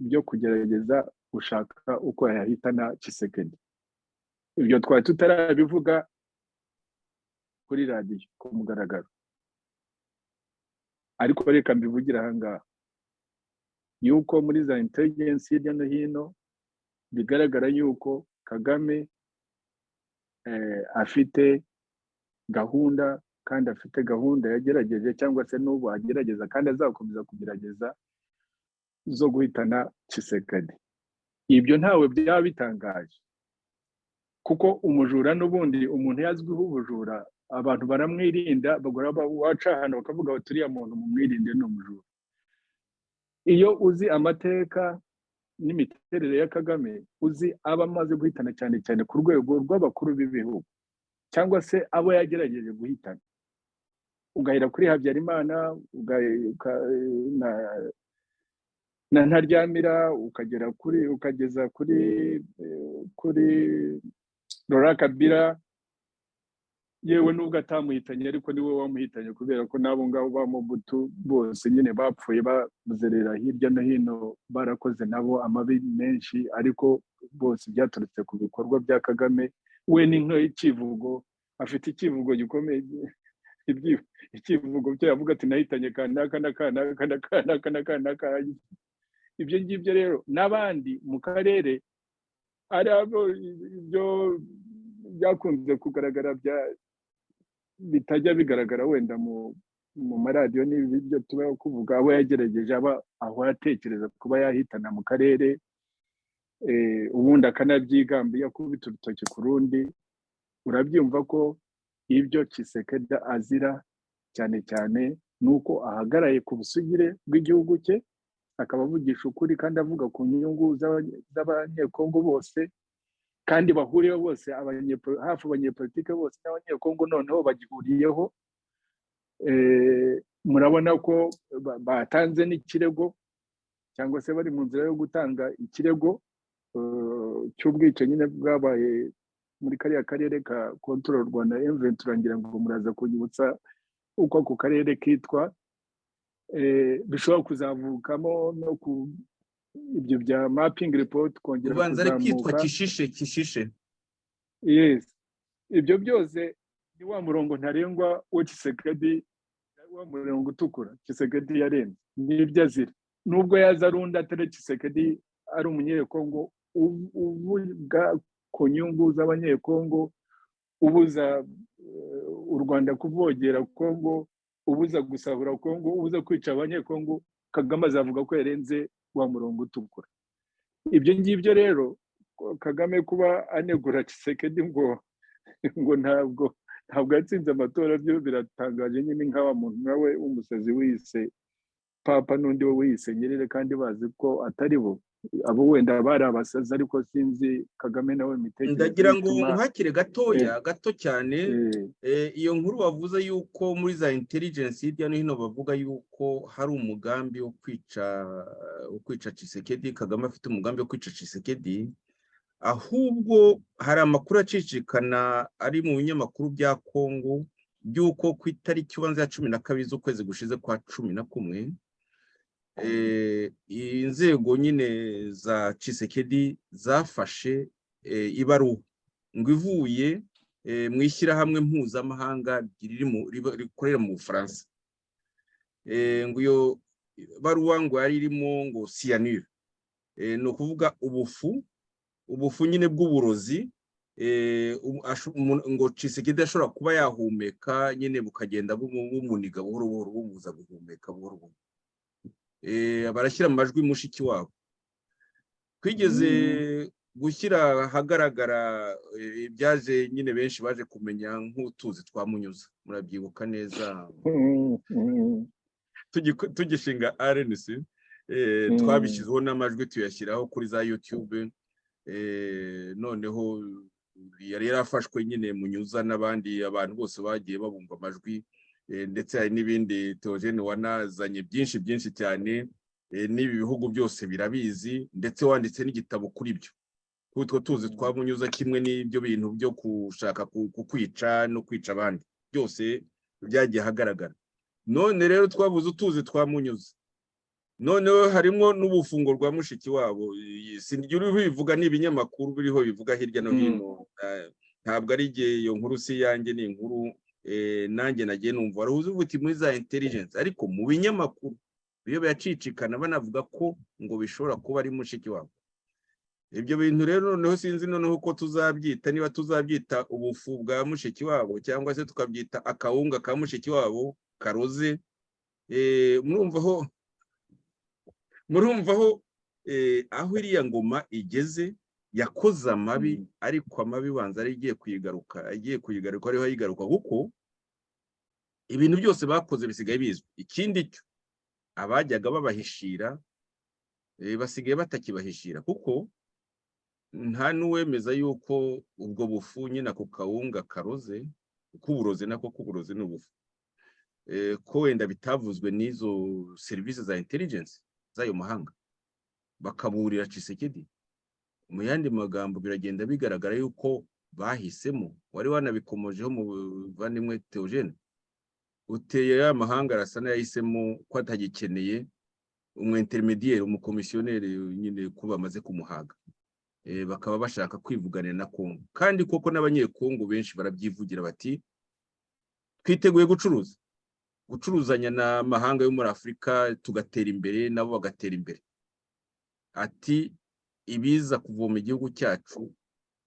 byo kugerageza gushaka uko yahitana Tshisekedi. Ibyo twari tutarabivuga kuri radiyo ku mugaragaro, ariko reka mbivugira ahangaha yuko muri za intelligence hirya no hino bigaragara yuko Kagame afite gahunda, kandi afite gahunda yagerageje cyangwa se n'ubu agerageza kandi azakomeza kugerageza zo guhitana Tshisekedi. Ibyo ntawe byaba bitangaje kuko umujura n'ubundi umuntu yazwiho ubujura, abantu baramwirinda, bagora waca hano bakavuga bati uriya muntu mumwirinde ni umujura. Iyo uzi amateka n'imiterere ya Kagame uzi aba amaze guhitana cyane cyane ku rwego rw'abakuru b'ibihugu cyangwa se abo yagerageje guhitana, ugahera kuri Habyarimana na Ntaryamira ukageza kuri Laurent Kabila, yewe nubwo atamuhitanye ariko niwe wamuhitanye kubera ko nabo ngabo ba Mobutu bose nyine bapfuye bazerera hirya no hino, barakoze nabo amabi menshi, ariko bose byaturutse ku bikorwa bya Kagame. We ni nk'ikivugo, afite ikivugo gikomeye, ikivugo cyo yavuga ati nahitanye kanaka na kanaka na kanaka na kanaka. Ibyo ngibyo rero n'abandi mu karere ari abo ibyo byakunze kugaragara bitajya bigaragara wenda mu maradiyo n'ibyo tuba kuvuga, abo yagerageje aho yatekereza kuba yahitana mu karere, ubundi akanabyigamba yakubita urutoki ku rundi. Urabyumva ko ibyo Tshisekedi azira cyane cyane nuko ahagaraye ku busugire bw'igihugu cye, akaba avugisha ukuri kandi avuga ku nyungu z'abanyekongo bose, kandi bahuriyeho bose, hafi abanyepolitike bose n'abanyekongo noneho bagihuriyeho. Murabona ko batanze n'ikirego cyangwa se bari mu nzira yo gutanga ikirego cy'ubwicanyi bwabaye muri kariya karere ka kontororwa na M23. Turangira ngo muraza kunyibutsa uko ako karere kitwa, bishobora kuzavukamo no ku ibyo bya mapping report kongera kuzamuka kishishe. Yes, ibyo byose ni wa murongo ntarengwa wo Tshisekedi, wa murongo utukura Tshisekedi yarenze n'ibyo azira. Nubwo yaza arunda atari Tshisekedi ari umunyekongo uvuga ku nyungu z'abanyekongo, ubuza u Rwanda kuvogera Kongo, ubuza gusahura Kongo, ubuza kwica abanyekongo, Kagame azavuga ko yarenze wa murongo utukura. Ibyo ngibyo rero Kagame kuba anegura Tshisekedi ngo ntabwo yatsinze amatora, byo biratangaje nyine, nk'aba muntu nawe umusazi wise papa n'undi we wise Nyerere, kandi bazi ko atari bo abo wenda bari abasazi, ariko sinzi Kagame nawe imitekerereze. Ndagira ngo nkakire gato cyane, iyo nkuru bavuze yuko muri za intelligence hirya no hino bavuga yuko hari umugambi wo kwica Tshisekedi, Kagame afite umugambi wo kwica Tshisekedi, ahubwo hari amakuru acicikana ari mu binyamakuru bya Kongo by'uko ku itariki ubanza ya 12 z'ukwezi gushize kwa 11 inzego nyine za Tshisekedi zafashe ibaruwa ngo ivuye mu ishyirahamwe mpuzamahanga rikorera mu Bufaransa, ngo iyo baruwa ngo yari irimo ngo cyanure, ni ukuvuga ubufu nyine bw'uburozi, ngo Tshisekedi ashobora kuba yahumeka nyine bukagenda bumuniga buhoro buhoro, bumuza guhumeka buhoro buhoro. Barashyira amajwi mushiki wabo, twigeze gushyira ahagaragara ibyaje nyine benshi baje kumenya nk'utuzi twa Munyuza, murabyibuka neza. Tugishinga RDC twabishyizeho n'amajwi tuyashyiraho kuri za YouTube, noneho yari yarafashwe nyine Munyuza n'abandi abantu bose bagiye babumva amajwi, ndetse hari n'ibindi Theogene wanazanye byinshi cyane, n'ibi bihugu byose birabizi, ndetse wanditse n'igitabo kuri byo. Utwo tuzi twa Munyuza kimwe n'ibyo bintu byo kushaka kukwica no kwica abandi byose byagiye hagaragara. None rero twavuze utuzi twa Munyuza, noneho harimo n'ubufungo rwa mushiki wabo. Sinjye bivuga n'ibinyamakuru biriho bivuga hirya no hino, ntabwo ari igihe iyo nkuru si yanjye, ni inkuru nanjye nagiye numva warahuze ubuti muri za intelligence, ariko mu binyamakuru iyo byacicikana banavuga ko ngo bishobora kuba ari mushiki wabo. Ibyo bintu rero noneho sinzi noneho ko tuzabyita, niba tuzabyita ubufu bwa mushiki wabo cyangwa se tukabyita akawunga ka mushiki wabo karoze. Murumvaho aho iriya ngoma igeze, yakoze amabi, ariko amabi banza ari igiye kuyigaruka ariho ayigaruka, kuko ibintu byose bakoze bisigaye bizwi. Ikindi cyo abajyaga babahishira basigaye batakibahishira kuko nta n'uwemeza yuko ubwo bufu nyine ako kawunga karoze k'uburozi nako k'uburozi n'ubufu ko wenda bitavuzwe n'izo serivisi za intelligence z'ayo mahanga bakaburira Tshisekedi. Mu yandi magambo biragenda bigaragara yuko bahisemo, wari wanabikomojeho mu bavandimwe Theogene, uteye ya mahanga arasa n'ayahisemo ko atagikeneye intermediaire umukomisiyoneri nyine ko bamaze kumuhaga, bakaba bashaka kwivuganira na Kongo. Kandi koko n'abanyekongo benshi barabyivugira bati twiteguye gucuruzanya n'amahanga yo muri Afurika tugatera imbere nabo bagatera imbere. Ati ibiza kuvoma igihugu cyacu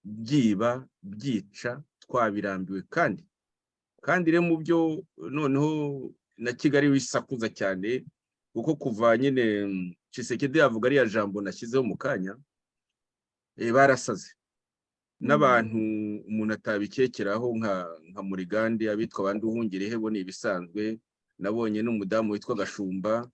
byiba byica twabirambiwe, kandi rero mu byo noneho na Kigali wisakuza cyane kuko kuva nyine Tshisekedi avuga ariya jambo nashyizeho mu kanya barasaze n'abantu umuntu atabikekeraho nka Murigande abitwa abandi uhungire hebo ni ibisanzwe. Nabonye n'umudamu witwa Gashumba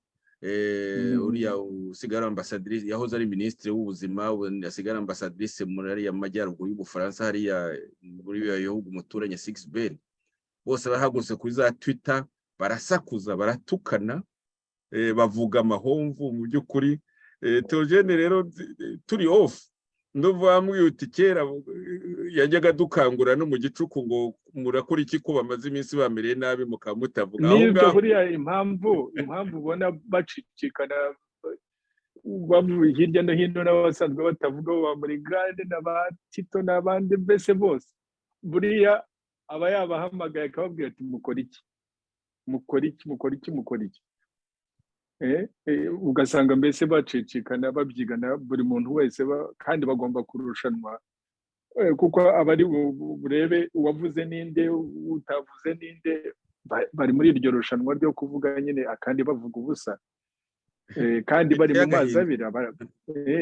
uriya usigara ambassadrice yahoze ari ministre w'ubuzima asigara ambassadrice muri ariya majyaruguru y'Ubufaransa hariya muri bihugu umuturanye 6 bose bahaguse kuri za Twitter barasakuza baratukana bavuga amahomvu mu by'ukuri. Theogene rero turi off nduva mwiyuti kera yajyaga dukangura no mu gicuku ngo murakora iki ko bamaze iminsi bamereye nabi mukamutavuga aho nibyo buriya impamvu ubona bacicikana hirya no hino n'abasanzwe batavuga ba Murigande n'abatito n'abandi mbese bose buriya aba yabahamagaye akababwira ati mukora iki ugasanga mbese bacicikana babyigana buri muntu wese kandi bagomba kurushanwa kuko abari burebe uwavuze ninde utavuze ninde bari muri iryo rushanwa ryo kuvuga nyine akandi bavuga ubusa kandi bari mu mazi abiri.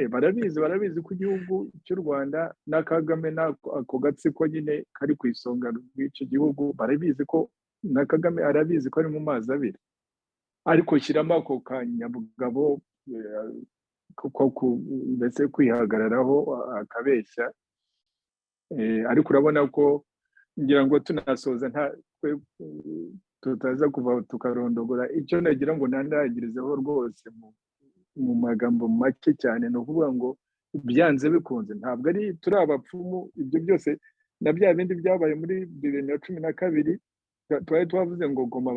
Barabizi ko igihugu cy'u Rwanda na Kagame n'ako gatsiko nyine kari ku isonga rw'icyo gihugu, barabizi ko na Kagame arabizi ko ari mu mazi abiri, ariko shyiramo ako kanyabugabo ndetse kwihagararaho akabeshya. Ariko urabona ko ngira ngo tunasoza tutaza kuva tukarondogora icyo nagira ngo nandagirizeho rwose mu magambo make cyane, ni ukuvuga ngo byanze bikunze ntabwo ari turi abapfumu. Ibyo byose na bya bindi byabaye muri 2012 twari twavuze ngo Goma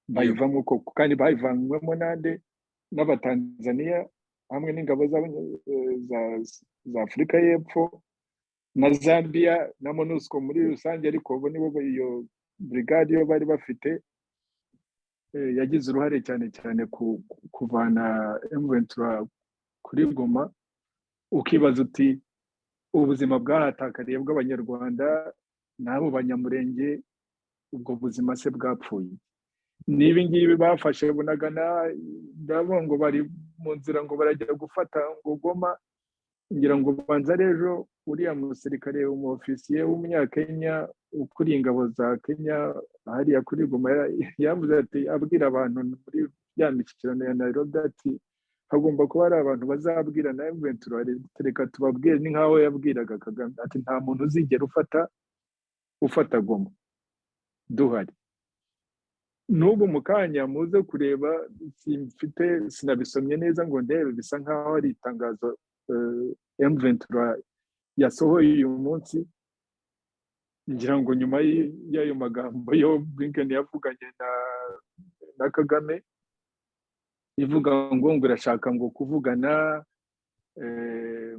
bayivamo koko, kandi bayivanywemo n'abatanzaniya hamwe n'ingabo za Afurika y'Epfo na Zambia na MONUSCO muri rusange, ariko bo nibo iyo brigade yo bari bafite yagize uruhare cyane kuvana M23 kuri Goma. Ukibaza uti ubuzima bwahatakariye bw'abanyarwanda n'abo banyamurenge, ubwo buzima se bwapfuye? Nibi ngibi bafashe Bunagana ndabona ngo bari mu nzira ngo barajya gufata ngo Goma, ngira ngo banza rejo uriya musirikare umufisiye w'umunyakenya ukuriye ingabo za Kenya hariya kuri Goma yavuze ati abwira abantu muri ya mishyikirano ya Nairobi ati hagomba kuba hari abantu bazabwira na M23 reka tubabwire, ni nkaho yabwiraga Kagame ati nta muntu uzigera ufata Goma duhari. N'ubu mukanya muze kureba sinabisomye neza ngo ndebe, bisa nkaho ari itangazo M23 yasohoye uyu munsi, ngira ngo nyuma y'ayo magambo yo Blinken yavuganye na Kagame ivuga ngo irashaka ngo kuvugana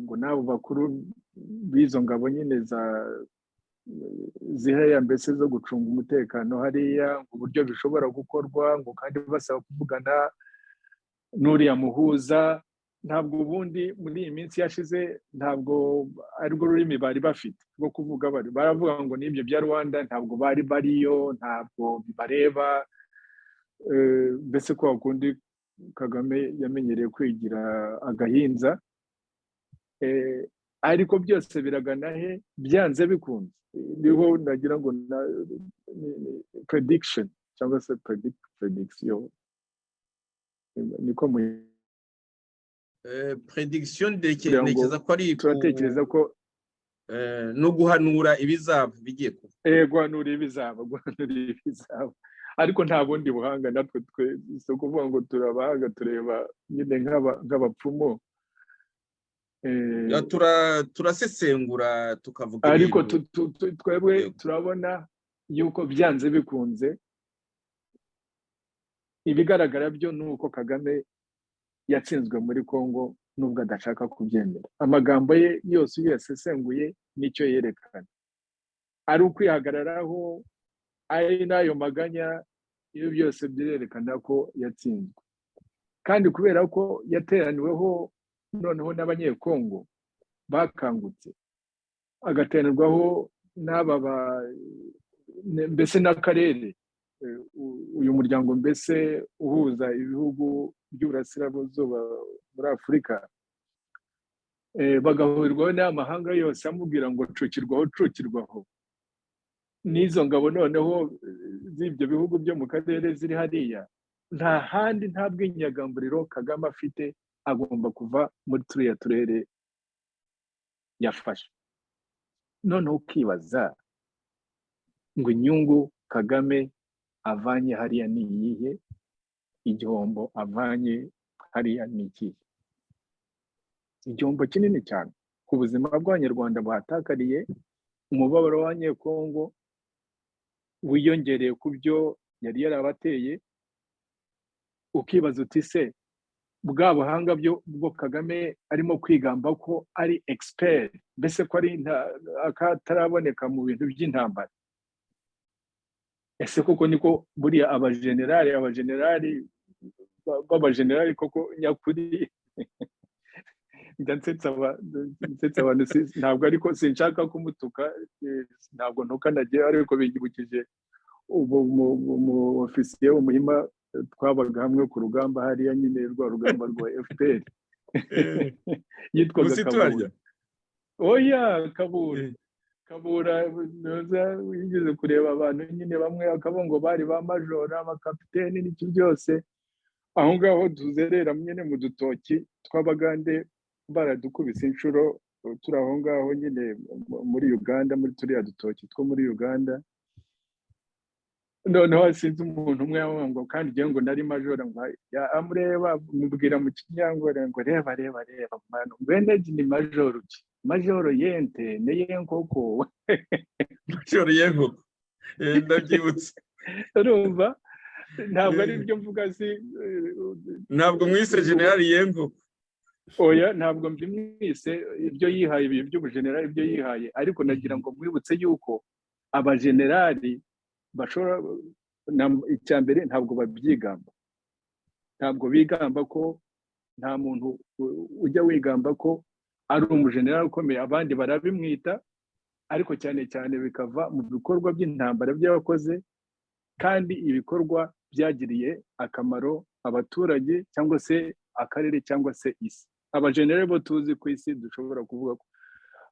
ngo nabo bakuru b'izo ngabo nyine zihaya mbese zo gucunga umutekano hariya, uburyo bishobora gukorwa ngo kandi basaba kuvugana n'uriya muhuza. Ntabwo ubundi muri iyi minsi yashize ntabwo arirwo rurimi bari bafite rwo kuvuga, baravuga ngo n'ibyo bya Rwanda ntabwo bariyo, ntabwo bibareba, mbese ko wakundi Kagame yamenyereye kwigira agahinza. Ariko byose biragana he? Byanze bikunze niho nagira ngo prediction cyangwa se prediction niko mu prediction ntekereza ko ari turatekereza ko no guhanura ibizaba bigiye kuba guhanura ibizaba ariko nta bundi buhanga natwe so kuvuga ngo turabahaga tureba nyine nk'abapfumo turasesengura tukavuga ariko twebwe turabona yuko byanze bikunze ibigaragara byo nuko Kagame yatsinzwe muri Kongo nubwo adashaka kubyemera. Amagambo ye yose yasesenguye nicyo yerekana, ari ukwihagararaho, ari nayo maganya, iyo byose byerekana ko yatsinzwe. Kandi kubera ko yateraniweho noneho n'abanyekongo bakangutse, agatenerwaho n'aba mbese n'akarere, uyu muryango mbese uhuza ibihugu by'uburasirazuba muri Afurika, bagahurirwaho n'amahanga yose amubwira ngo cukirwaho n'izo ngabo noneho z'ibyo bihugu byo mu karere ziri hariya, nta handi nta bw'inyagamburiro Kagame afite, agomba kuva muri turiya turere yafashe. Noneho ukibaza ngo inyungu Kagame avanye hariya ni iyihe, igihombo avanye hariya ni ikihe? Igihombo kinini cyane ku buzima bw'abanyarwanda bahatakariye, umubabaro w'abanyekongo wiyongereye ku byo yari yarabateye. Ukibaza uti se bwa buhanga bwo Kagame arimo kwigamba ko ari expert, mbese ko ari akataraboneka mu bintu by'intambara, ese koko niko buriya abajenerali koko nyakuri? Nsetsa abantu, ntabwo ariko sinshaka kumutuka, ntabwo ntukanagiye, ariko bigibukije umu ofisiye w'umuhima twabaga hamwe ku rugamba hariya, nyine rwa rugamba rwa FPR yitwaga Kabura. Oya, Kabura yigeze kureba abantu nyine bamwe akavuga ngo bari ba majora, abakapiteni n'iki byose, aho ngaho tuzerera nyine mu dutoki tw'Abagande, baradukubise inshuro turi aho ngaho nyine muri Uganda, muri turiya dutoki two muri Uganda. Noneho hasinze umuntu umwe ngo kandi ngiye ngo nari majora, ngo amureba mubwira mu Kinyangore ngo reba mwana, ngwende ni majoro ki? Majoro yente ne yenkoko. Majoro yenkoko, ndabyibutse. Urumva, ntabwo ari byo mvuga, si ntabwo mwise Jenerali yenkoko. Oya, ntabwo mbimwise, ibyo yihaye, ibi by'ubujenerali ibyo yihaye, ariko nagira ngo mwibutse yuko abajenerali bashobora, icya mbere ntabwo babyigamba, ntabwo bigamba ko, nta muntu ujya wigamba ko ari umujenerali ukomeye, abandi barabimwita, ariko cyane cyane bikava mu bikorwa by'intambara by'abakoze, kandi ibikorwa byagiriye akamaro abaturage cyangwa se akarere cyangwa se isi. Abajenerali bo tuzi ku isi dushobora kuvuga ko,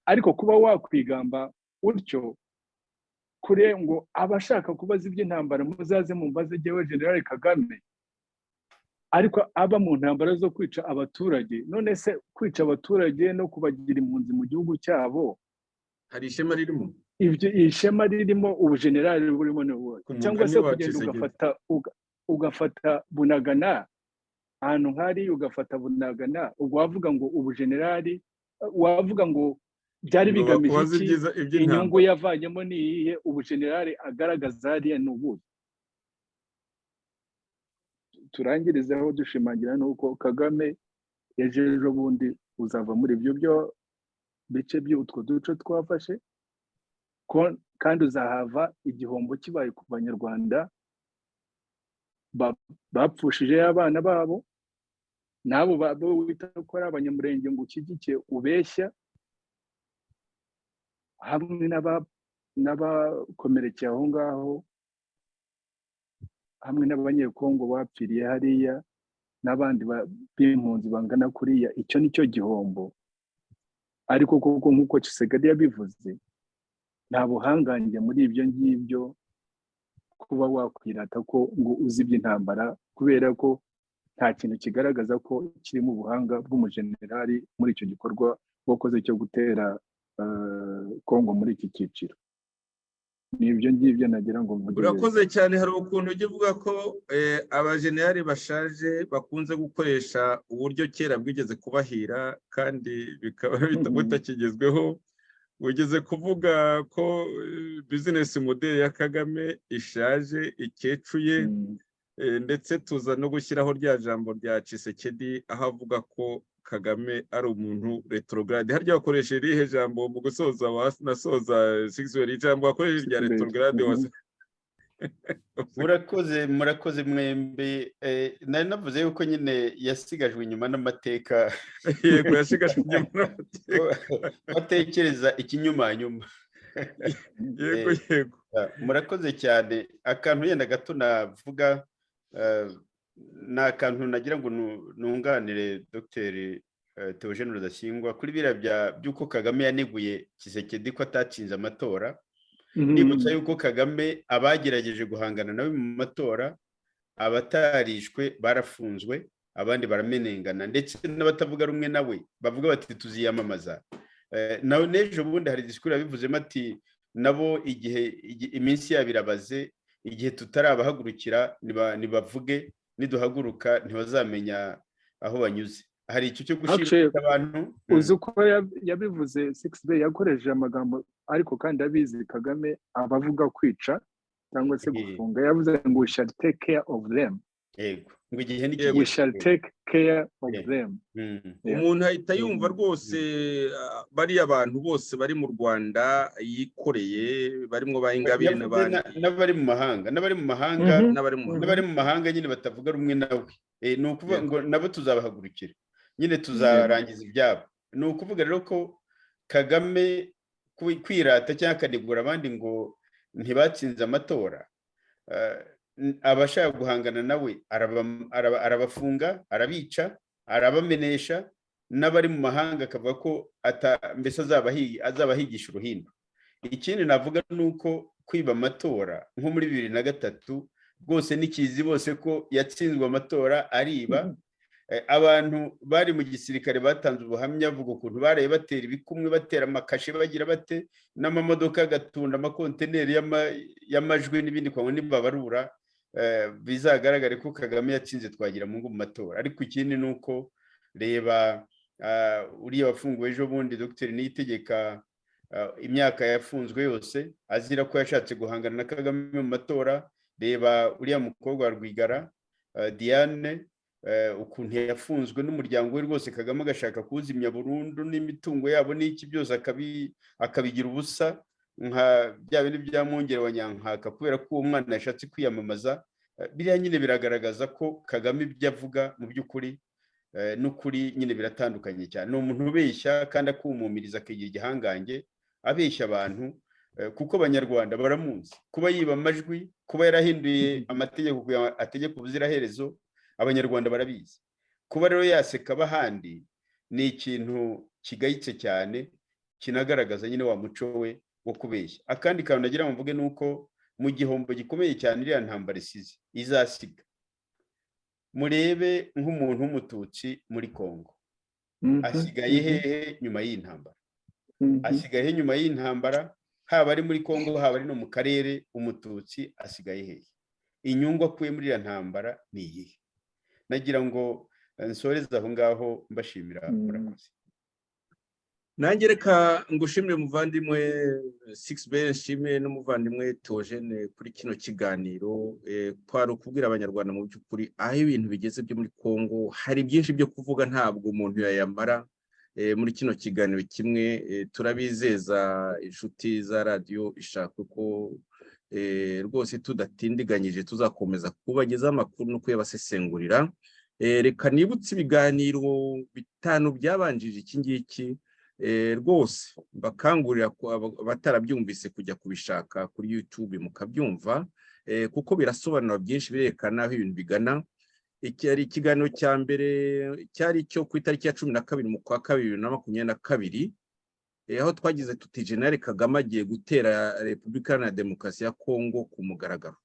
ariko kuba wakwigamba utyo kure ngo abashaka kubaza iby'intambara muzaze mumbaze jyewe Jenerali Kagame, ariko aba mu ntambara zo kwica abaturage. None se kwica abaturage no kubagira impunzi mu gihugu cyabo, hari ishema ririmo? Ibyo ishema ririmo, ubujenerali burimo n'ubundi, cyangwa se kugenda ugafata Bunagana, ahantu nk'ari ugafata Bunagana, ubwo wavuga ngo ubujenerali, wavuga ngo byari bigamije iki, inyungu yavanyemo ni iyihe, ubujenerali agaragaza hariya ni ubuhe? Turangirizeho dushimangira nuko Kagame ejo bundi uzava muri ibyo byo bice by'utwo duce twafashe, kandi uzahava igihombo kibaye ku banyarwanda bapfushije abana babo, nabo wita ko ari abanyamurenge ngo ukigike ubeshya, hamwe n'abakomerekeye aho ngaho, hamwe n'abanyekongo bapfiriye hariya, n'abandi b'impunzi bangana kuriya. Icyo nicyo gihombo. Ariko kuko nk'uko Tshisekedi yabivuze, nta buhangange muri ibyo ngibyo kuba wakwirata ko ngo uzi iby'intambara, kubera ko nta kintu kigaragaza ko kirimo ubuhanga bw'umujenerali muri icyo gikorwa wakoze cyo gutera Kongo muri iki cyiciro. Nibyo ngibyo nagira ngo mvuge. Urakoze cyane. Hari ukuntu ujya uvuga ko abajenerali bashaje bakunze gukoresha uburyo kera bwigeze kubahira kandi bikaba bitakigezweho. Ugeze kuvuga ko business model ya Kagame ishaje, ikecuye, ndetse tuza no gushyiraho rya jambo rya Tshisekedi aho avuga ko Kagame ari umuntu retrograde. Harya wakoresheje irihe jambo mu gusoza nasoza sixwell ijambo wakoresheje rya retrograde wase? murakoze mwembe. Nari navuze yuko nyine yasigajwe inyuma n'amateka. Yego, yasigajwe inyuma n'amateka. Batekereza ikinyumanyuma. Yego. Murakoze cyane. Akantu yenda gato navuga, ni akantu nagira ngo nunganire Dr. Theogene Rudasingwa kuri biriya by'uko Kagame yaneguye Tshisekedi ko atatsinze amatora. Nibutsa yuko Kagame abagerageje guhangana nawe mu matora, abatarishwe barafunzwe, abandi baramenengana, ndetse n'abatavuga rumwe nawe bavuga bati tuziyamamaza. Nawe n'ejo bundi hari disikuru yabivuzemo ati nabo igihe iminsi yabo irabaze, igihe tutarabahagurukira nibavuge, niduhaguruka ntibazamenya aho banyuze. Hari icyo cyo gushimira abantu. Uzi uko yabivuze 6B yakoresheje amagambo ariko kandi abizi Kagame abavuga kwica cyangwa se gufunga. Yavuze ngo we shall take care of them. Yego, ngo igihe n'igihe we shall take care of them. Umuntu ahita yumva rwose bari abantu bose bari mu Rwanda yikoreye, barimo bayingabire n'abari mu mahanga, n'abari mu mahanga nyine batavuga rumwe nawe. Ni ukuvuga ngo nabo tuzabahagurukira, nyine tuzarangiza ibyabo. Ni ukuvuga rero ko Kagame kwirata cyangwa akanegura abandi ngo ntibatsinze amatora, abashaka guhangana nawe arabafunga, arabica, arabamenesha, n'abari mu mahanga akavuga ko mbese azabahigisha uruhindo. Ikindi navuga ni uko kwiba amatora nko muri 2003 rwose n'ikizi bose ko yatsinzwe amatora ariba. Abantu bari mu gisirikare batanze ubuhamya vuga ukuntu baraye batera ibikumwe, batera amakashe, bagira bate n'amamodoka agatunda amakonteneri y'amajwi n'ibindi kwa ngo nibabarura bizagaragare ko Kagame yatsinze twagira mu matora. Ariko ikindi nuko reba uriya wafunguwe ejo bundi Dr. Niyitegeka, imyaka yafunzwe yose azira ko yashatse guhangana na Kagame mu matora. Reba uriya mukobwa wa Rwigara Diane, ukuntu yafunzwe n'umuryango we rwose, Kagame agashaka kuwuzimya burundu n'imitungo yabo n'iki byose akabigira ubusa, nka bya bindi bya Mwongere wa Nyankaka, kubera ko uwo mwana yashatse kwiyamamaza. Biriya nyine biragaragaza ko Kagame ibyo avuga mu by'ukuri n'ukuri nyine biratandukanye cyane. Ni umuntu ubeshya kandi akumumiriza akagira igihangange, abeshya abantu, kuko abanyarwanda baramuzi kuba yiba amajwi, kuba yarahinduye amategeko kugira ategeka ubuziraherezo. Abanyarwanda barabizi. Kuba rero yaseka abahandi ni ikintu kigayitse cyane, kinagaragaza nyine wa muco we wo kubeshya. Akandi kantu nagira ngo mvuge nuko mu gihombo gikomeye cyane iriya ntambara izasiga, murebe nk'umuntu w'umututsi muri Kongo asigaye hehe nyuma y'intambara? Asigaye nyuma y'intambara, haba ari muri Kongo haba ari no mu karere, umututsi asigaye hehe? Inyungu akuye muri iriya ntambara ni iyihe? Nagira ngo nsoreze aho ngaho mbashimira. Murakoze. Nanjye reka ngushimire muvandimwe 6B, nshimire n'umuvandimwe Theogene kuri kino kiganiro. Kwari ukubwira abanyarwanda mu by'ukuri aho ibintu bigeze byo muri Kongo. Hari byinshi byo kuvuga ntabwo umuntu yayamara muri kino kiganiro kimwe. Turabizeza inshuti za radio ishaka ko rwose tudatindiganyije tuzakomeza kubagezaho amakuru no kuyabasesengurira. Reka nibutse ibiganiro 5 byabanjije iki ngiki, rwose bakangurira batarabyumvise kujya kubishaka kuri YouTube mukabyumva, kuko birasobanura byinshi, birerekana aho ibintu bigana. Iki ari ikiganiro cya mbere cyari cyo ku itariki ya 12 mu kwa 2022, aho twagize tuti Jenerali Kagame agiye gutera Repubulika Iharanira Demokarasi ya Kongo ku mugaragaro.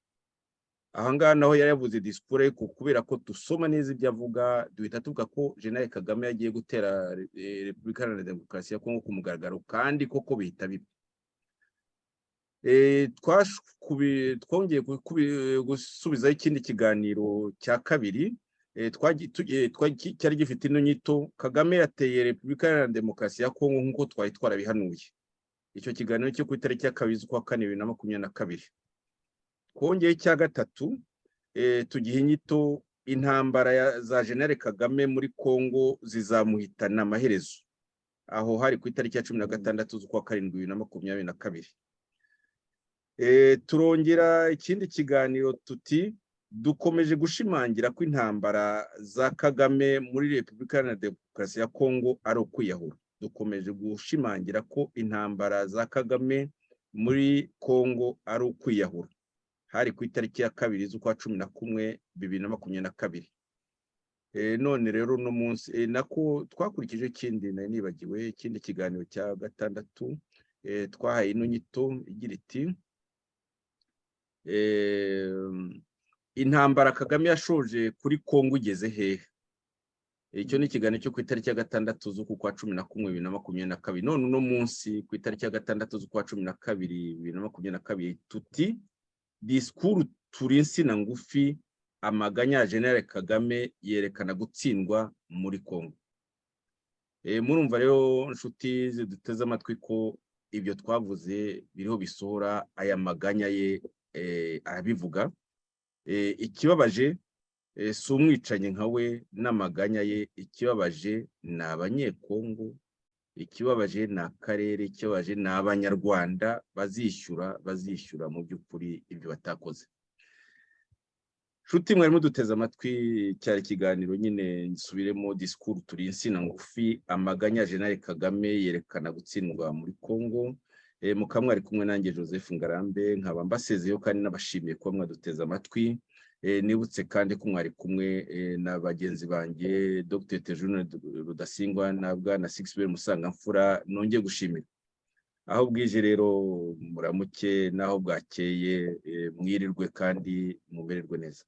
ahangaha naho yari yavuze disikuru ariko kubera ko dusoma neza ibyo avuga duhita tuvuga ko Jenerali Kagame yagiye gutera Repubulika Iharanira Demokarasi ya Kongo ku mugaragaro kandi koko bihita biba. Twongeye gusubizaho ikindi kiganiro cya kabiri cyari gifite ino nyito Kagame yateye Repubulika Iharanira Demokarasi ya Kongo nk'uko twari twarabihanuye. Icyo kiganiro cyo ku itariki ya 2 z'ukwa 4 2022. Twongeye icya gatatu tugiha inyito intambara za Jenerali Kagame muri Kongo zizamuhitana amaherezo. Aho hari ku itariki ya 16 z'ukwa 7 2022. Turongera ikindi kiganiro tuti dukomeje gushimangira ko intambara za Kagame muri Repubulika Iharanira Demokarasi ya Kongo ari ukwiyahura. Dukomeje gushimangira ko intambara za Kagame muri Kongo ari ukwiyahura. Hari ku itariki ya 2 z'ukwa 11 2022. None rero no munsi nako twakurikije ikindi nibagiwe ikindi kiganiro cya gatandatu twahaye ino nyito igira iti intambara Kagame yashoje kuri Kongo igeze hehe. Icyo ni ikiganiro cyo ku itariki ya 6 z'ukwa 11 2022. None no munsi ku itariki ya 6 z'ukwa 12 2022 tuti Disikuru Turi Insina Ngufi Amaganya ya Jenerali Kagame yerekana gutsindwa muri Kongo. Murumva rero nshuti ziduteze amatwi ko ibyo twavuze biriho bisohora aya maganya ye abivuga. Ikibabaje si umwicanye nkawe n'amaganya ye, ikibabaje ni abanyekongo, ikibabaje ni akarere, ikibabaje ni abanyarwanda bazishyura mu by'ukuri ibyo batakoze. Nshuti mwari muduteze amatwi cyari ikiganiro nyine nsubiremo Disikuru Turi Insina Ngufi Amaganya Jenerali Kagame yerekana gutsindwa muri Kongo. Mukamwari kumwe nanjye Joseph Ngarambe nkaba mbasezeyo kandi nabashimiye ko mwaduteze amatwi. Nibutse kandi ko mwari kumwe na bagenzi banjye Dr. Tejune Rudasingwa na Bwana Sixbert Musangamfura. Nongeye gushimira. Aho bwije rero muramuke naho bwakeye mwirirwe kandi mubererwe neza.